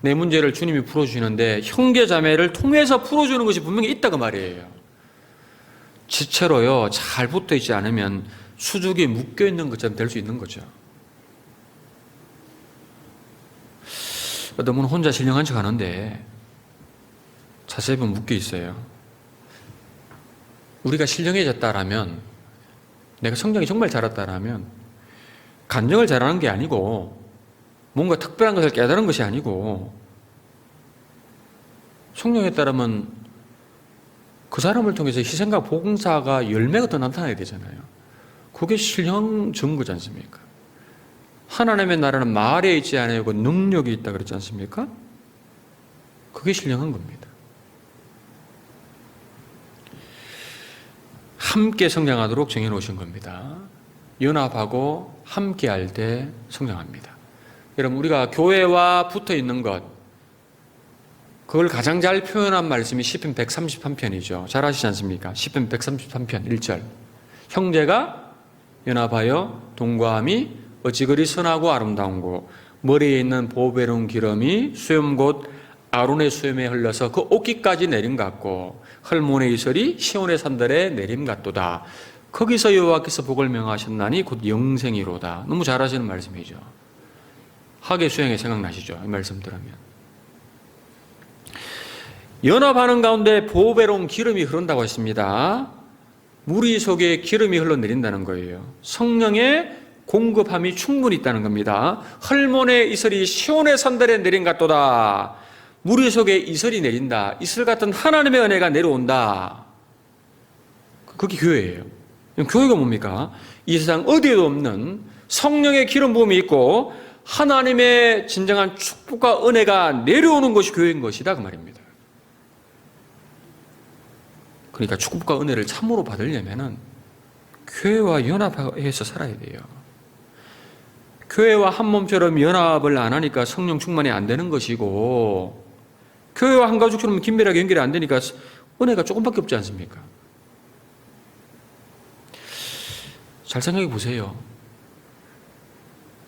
내 문제를 주님이 풀어주시는데 형제자매를 통해서 풀어주는 것이 분명히 있다고 말이에요. 지체로요 잘 붙어 있지 않으면 수족이 묶여 있는 것처럼 될 수 있는 거죠. 어떤 분은 혼자 신령한 척 하는데 자세히 보면 묶여 있어요. 우리가 신령해졌다라면, 내가 성장이 정말 자랐다라면 간증을 잘하는 게 아니고 뭔가 특별한 것을 깨달은 것이 아니고 성령했다라면 그 사람을 통해서 희생과 봉사가 열매가 더 나타나야 되잖아요. 그게 신령 증거지 않습니까? 하나님의 나라는 말에 있지 않고 능력이 있다 그랬지 않습니까? 그게 신령한 겁니다. 함께 성장하도록 정해놓으신 겁니다. 연합하고 함께 할 때 성장합니다. 여러분, 우리가 교회와 붙어 있는 것, 그걸 가장 잘 표현한 말씀이 시편 133편이죠. 잘 아시지 않습니까? 시편 133편 1절. 형제가 연합하여 동거함이 어찌 그리 선하고 아름다운고 머리에 있는 보배로운 기름이 수염 곧 아론의 수염에 흘러서 그 옷깃까지 내림 같고 헐몬의 이슬이 시온의 산들에 내림 같도다. 거기서 여호와께서 복을 명하셨나니 곧 영생이로다. 너무 잘 하시는 말씀이죠. 학예 수행에 생각나시죠? 이 말씀 들으면. 연합하는 가운데 보배로운 기름이 흐른다고 했습니다. 무리 속에 기름이 흘러내린다는 거예요. 성령의 공급함이 충분히 있다는 겁니다. 헐몬의 이슬이 시온의 산들에 내린 같도다. 무리 속에 이슬이 내린다. 이슬 같은 하나님의 은혜가 내려온다. 그게 교회예요. 교회가 뭡니까? 이 세상 어디에도 없는 성령의 기름 부음이 있고 하나님의 진정한 축복과 은혜가 내려오는 것이 교회인 것이다 그 말입니다. 그러니까 축복과 은혜를 참으로 받으려면은 교회와 연합해서 살아야 돼요. 교회와 한 몸처럼 연합을 안 하니까 성령 충만이 안 되는 것이고, 교회와 한 가족처럼 긴밀하게 연결이 안 되니까 은혜가 조금밖에 없지 않습니까? 잘 생각해 보세요.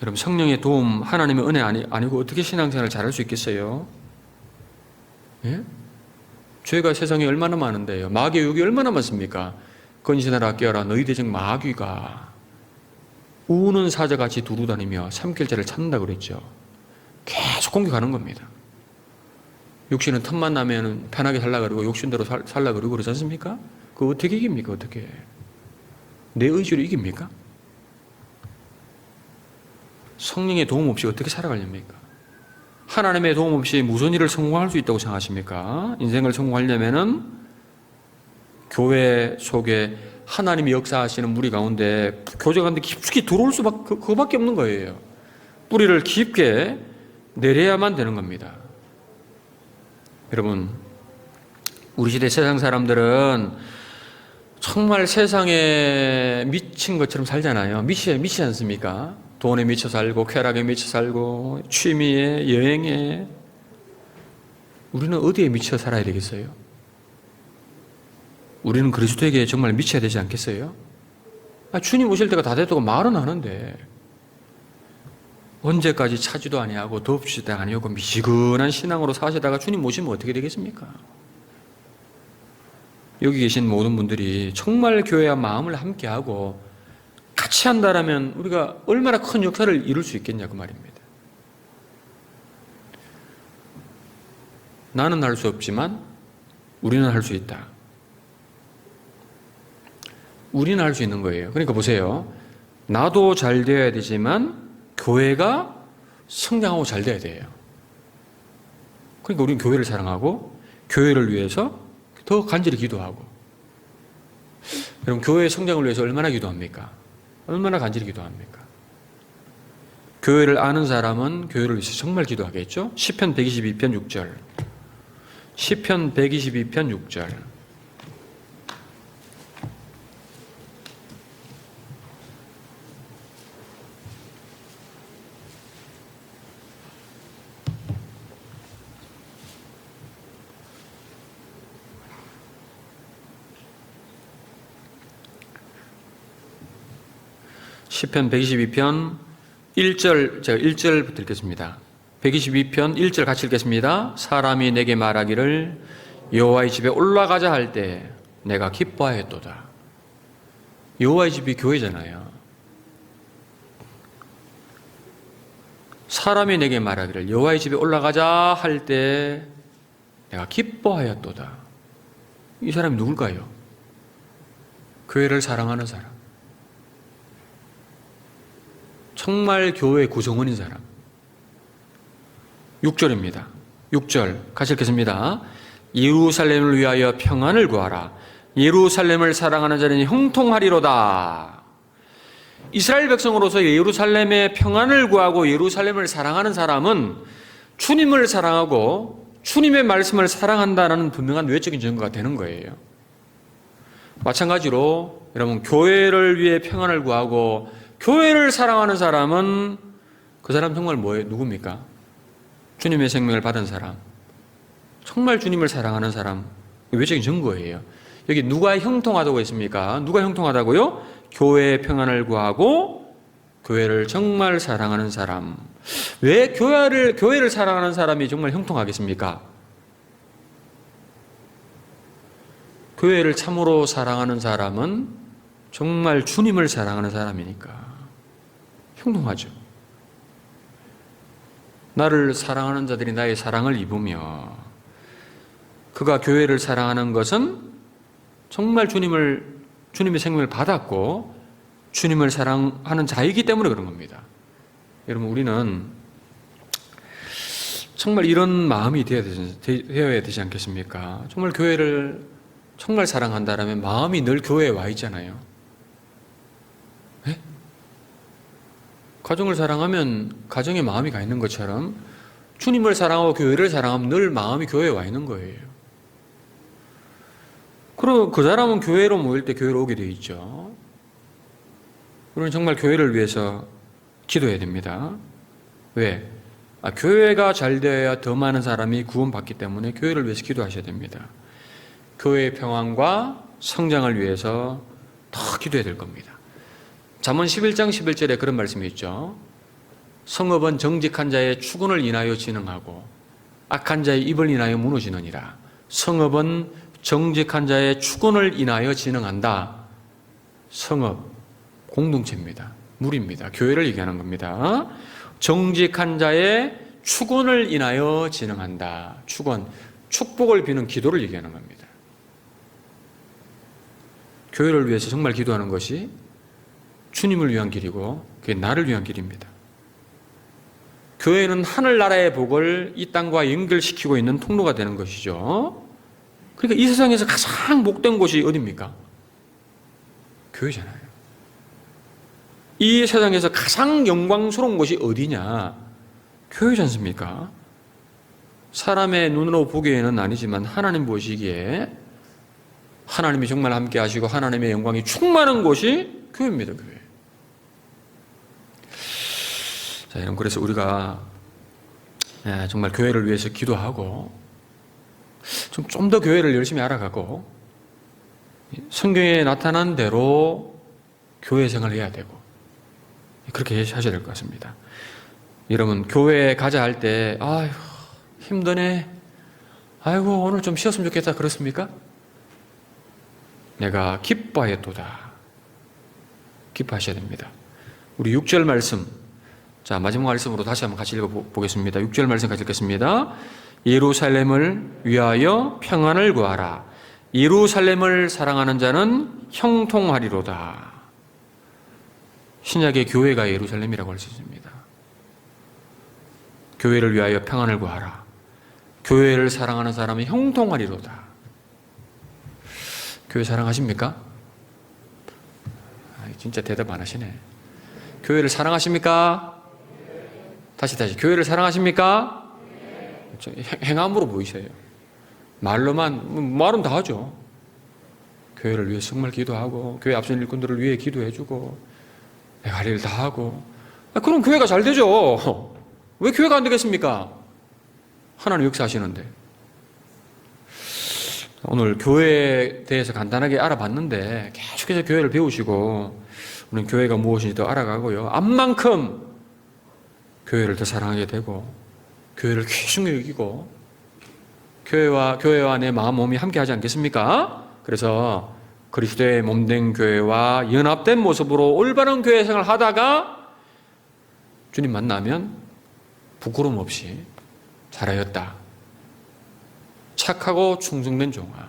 여러분, 성령의 도움, 하나님의 은혜 아니고 어떻게 신앙생활을 잘할 수 있겠어요? 예? 죄가 세상에 얼마나 많은데요. 마귀의 유혹이 얼마나 많습니까? 건신하라 깨어라 너희 대적 마귀가 우는 사자같이 두루다니며 삼킬자를 찾는다 그랬죠. 계속 공격하는 겁니다. 육신은 틈만 나면 편하게 살라 그러고 욕심대로 살라 그러고 그러지 않습니까? 그거 어떻게 이깁니까? 어떻게? 내 의지로 이깁니까? 성령의 도움 없이 어떻게 살아가렵니까? 하나님의 도움 없이 무슨 일을 성공할 수 있다고 생각하십니까? 인생을 성공하려면은 교회 속에 하나님이 역사하시는 무리 가운데 교제가운데 깊숙이 들어올 수밖에 그거밖에 없는 거예요. 뿌리를 깊게 내려야만 되는 겁니다. 여러분, 우리 시대 세상 사람들은 정말 세상에 미친 것처럼 살잖아요. 미치지 않습니까? 돈에 미쳐 살고 쾌락에 미쳐 살고 취미에 여행에. 우리는 어디에 미쳐 살아야 되겠어요? 우리는 그리스도에게 정말 미쳐야 되지 않겠어요? 주님 오실 때가 다 됐다고 말은 하는데 언제까지 차지도 아니하고 덥지도 아니하고 미지근한 신앙으로 사시다가 주님 오시면 어떻게 되겠습니까? 여기 계신 모든 분들이 정말 교회와 마음을 함께하고 같이 한다라면 우리가 얼마나 큰 역사를 이룰 수 있겠냐고 말입니다. 나는 할 수 없지만 우리는 할 수 있다. 우리는 할 수 있는 거예요. 그러니까 보세요. 나도 잘 되어야 되지만 교회가 성장하고 잘 돼야 돼요. 그러니까 우리는 교회를 사랑하고 교회를 위해서 더 간절히 기도하고. 여러분, 교회의 성장을 위해서 얼마나 기도합니까? 얼마나 간절히 기도합니까? 교회를 아는 사람은 교회를 위해서 정말 기도하겠죠? 시편 122편 6절. 시편 122편 6절. 시편 122편 1절, 제가 1절부터 읽겠습니다. 122편 1절 같이 읽겠습니다. 사람이 내게 말하기를 여호와의 집에 올라가자 할 때 내가 기뻐하였도다. 여호와의 집이 교회잖아요. 사람이 내게 말하기를 여호와의 집에 올라가자 할 때 내가 기뻐하였도다. 이 사람이 누굴까요? 교회를 사랑하는 사람. 정말 교회 구성원인 사람. 6절입니다. 6절 같이 읽겠습니다. 예루살렘을 위하여 평안을 구하라. 예루살렘을 사랑하는 자는 형통하리로다. 이스라엘 백성으로서 예루살렘의 평안을 구하고 예루살렘을 사랑하는 사람은 주님을 사랑하고 주님의 말씀을 사랑한다는 분명한 외적인 증거가 되는 거예요. 마찬가지로 여러분, 교회를 위해 평안을 구하고 교회를 사랑하는 사람은 그 사람 정말 뭐예요? 누굽니까? 주님의 생명을 받은 사람, 정말 주님을 사랑하는 사람, 외적인 증거예요. 여기 누가 형통하다고 했습니까? 누가 형통하다고요? 교회의 평안을 구하고 교회를 정말 사랑하는 사람. 왜 교회를 사랑하는 사람이 정말 형통하겠습니까? 교회를 참으로 사랑하는 사람은 정말 주님을 사랑하는 사람이니까 형통하죠. 나를 사랑하는 자들이 나의 사랑을 입으며 그가 교회를 사랑하는 것은 정말 주님의 생명을 받았고 주님을 사랑하는 자이기 때문에 그런 겁니다. 여러분, 우리는 정말 이런 마음이 되어야 되지 않겠습니까? 정말 교회를 정말 사랑한다라면 마음이 늘 교회에 와 있잖아요. 네? 가정을 사랑하면 가정에 마음이 가 있는 것처럼 주님을 사랑하고 교회를 사랑하면 늘 마음이 교회에 와 있는 거예요. 그럼 그 사람은 교회로 모일 때 교회로 오게 되어 있죠. 우리는 정말 교회를 위해서 기도해야 됩니다. 왜? 교회가 잘 되어야 더 많은 사람이 구원받기 때문에 교회를 위해서 기도하셔야 됩니다. 교회의 평안과 성장을 위해서 더 기도해야 될 겁니다. 잠언 11장 11절에 그런 말씀이 있죠. 성읍은 정직한 자의 축원을 인하여 진흥하고 악한 자의 입을 인하여 무너지느니라. 성읍은 정직한 자의 축원을 인하여 진흥한다. 성읍, 공동체입니다. 무리입니다. 교회를 얘기하는 겁니다. 정직한 자의 축원을 인하여 진흥한다. 축원, 축복을 비는 기도를 얘기하는 겁니다. 교회를 위해서 정말 기도하는 것이 주님을 위한 길이고 그게 나를 위한 길입니다. 교회는 하늘나라의 복을 이 땅과 연결시키고 있는 통로가 되는 것이죠. 그러니까 이 세상에서 가장 복된 곳이 어디입니까? 교회잖아요. 이 세상에서 가장 영광스러운 곳이 어디냐? 교회지 않습니까? 사람의 눈으로 보기에는 아니지만 하나님 보시기에 하나님이 정말 함께 하시고 하나님의 영광이 충만한 곳이 교회입니다. 교회. 자, 여러분, 그래서 우리가 정말 교회를 위해서 기도하고 좀 더 교회를 열심히 알아가고 성경에 나타난 대로 교회 생활을 해야 되고 그렇게 하셔야 될 것 같습니다. 여러분, 교회에 가자 할 때 아휴 힘드네, 아이고 오늘 좀 쉬었으면 좋겠다 그렇습니까? 내가 기뻐하였도다. 기뻐하셔야 됩니다. 우리 6절 말씀, 자 마지막 말씀으로 다시 한번 같이 읽어보겠습니다. 6절 말씀 같이 읽겠습니다. 예루살렘을 위하여 평안을 구하라. 예루살렘을 사랑하는 자는 형통하리로다. 신약의 교회가 예루살렘이라고 할 수 있습니다. 교회를 위하여 평안을 구하라. 교회를 사랑하는 사람은 형통하리로다. 교회 사랑하십니까? 진짜 대답 안 하시네. 교회를 사랑하십니까? 다시 교회를 사랑하십니까? 행함으로 보이세요. 말은 다 하죠. 교회를 위해 정말 기도하고 교회 앞선 일꾼들을 위해 기도해주고 내가 할 일 다 하고 그럼 교회가 잘 되죠. 왜 교회가 안 되겠습니까? 하나님 역사하시는데. 오늘 교회에 대해서 간단하게 알아봤는데 계속해서 교회를 배우시고 우리는 교회가 무엇인지 더 알아가고요. 암만큼 교회를 더 사랑하게 되고 교회를 귀중히 여기고 교회와 내 마음 몸이 함께 하지 않겠습니까? 그래서 그리스도의 몸된 교회와 연합된 모습으로 올바른 교회 생활을 하다가 주님 만나면 부끄러움 없이 잘하였다. 착하고 충성된 종아.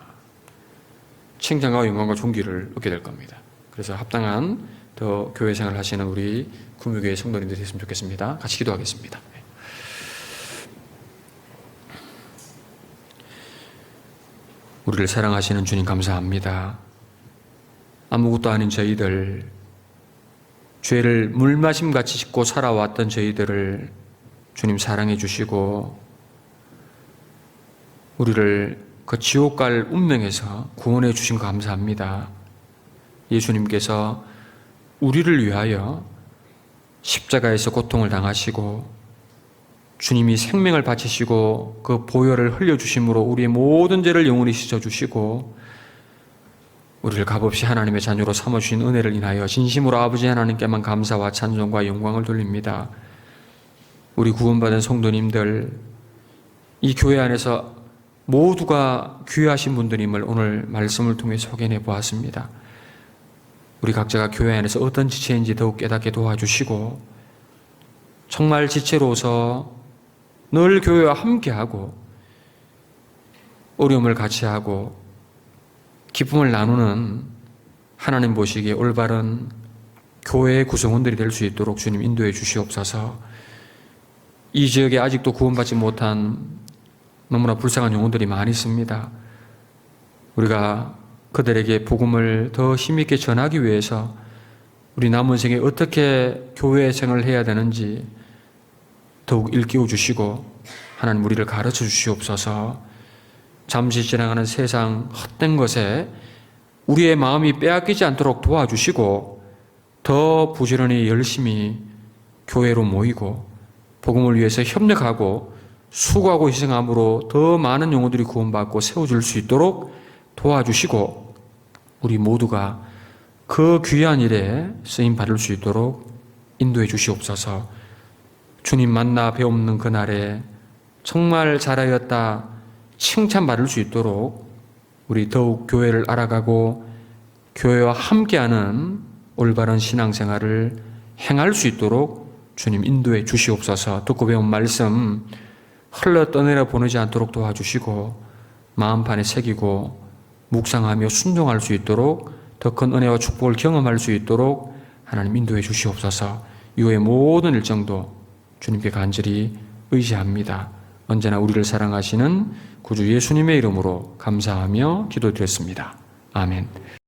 칭찬과 영광과 존귀를 얻게 될 겁니다. 그래서 합당한 더 교회 생활을 하시는 우리 구미교회 성도님들이 됐으면 좋겠습니다. 같이 기도하겠습니다. 우리를 사랑하시는 주님 감사합니다. 아무것도 아닌 저희들, 죄를 물마심같이 짚고 살아왔던 저희들을 주님 사랑해 주시고 우리를 그 지옥 갈 운명에서 구원해 주신 거 감사합니다. 예수님께서 우리를 위하여 십자가에서 고통을 당하시고 주님이 생명을 바치시고 그 보혈을 흘려주심으로 우리의 모든 죄를 영원히 씻어주시고 우리를 값없이 하나님의 자녀로 삼아주신 은혜를 인하여 진심으로 아버지 하나님께만 감사와 찬송과 영광을 돌립니다. 우리 구원받은 성도님들, 이 교회 안에서 모두가 귀하신 분들임을 오늘 말씀을 통해 소개해 보았습니다. 우리 각자가 교회 안에서 어떤 지체인지 더욱 깨닫게 도와주시고 정말 지체로서 늘 교회와 함께하고 어려움을 같이 하고 기쁨을 나누는 하나님 보시기에 올바른 교회의 구성원들이 될 수 있도록 주님 인도해 주시옵소서. 이 지역에 아직도 구원받지 못한 너무나 불쌍한 영혼들이 많이 있습니다. 우리가 그들에게 복음을 더 힘있게 전하기 위해서 우리 남은 생에 어떻게 교회 생활을 해야 되는지 더욱 일깨워 주시고 하나님 우리를 가르쳐 주시옵소서. 잠시 지나가는 세상 헛된 것에 우리의 마음이 빼앗기지 않도록 도와주시고 더 부지런히 열심히 교회로 모이고 복음을 위해서 협력하고 수고하고 희생함으로 더 많은 영혼들이 구원받고 세워질 수 있도록 도와주시고 우리 모두가 그 귀한 일에 쓰임 받을 수 있도록 인도해 주시옵소서. 주님 만나 배움는 그날에 정말 잘하였다 칭찬받을 수 있도록 우리 더욱 교회를 알아가고 교회와 함께하는 올바른 신앙생활을 행할 수 있도록 주님 인도해 주시옵소서. 듣고 배운 말씀 흘러 떠내려 보내지 않도록 도와주시고 마음판에 새기고 묵상하며 순종할 수 있도록 더 큰 은혜와 축복을 경험할 수 있도록 하나님 인도해 주시옵소서. 이후의 모든 일정도 주님께 간절히 의지합니다. 언제나 우리를 사랑하시는 구주 예수님의 이름으로 감사하며 기도드렸습니다. 아멘.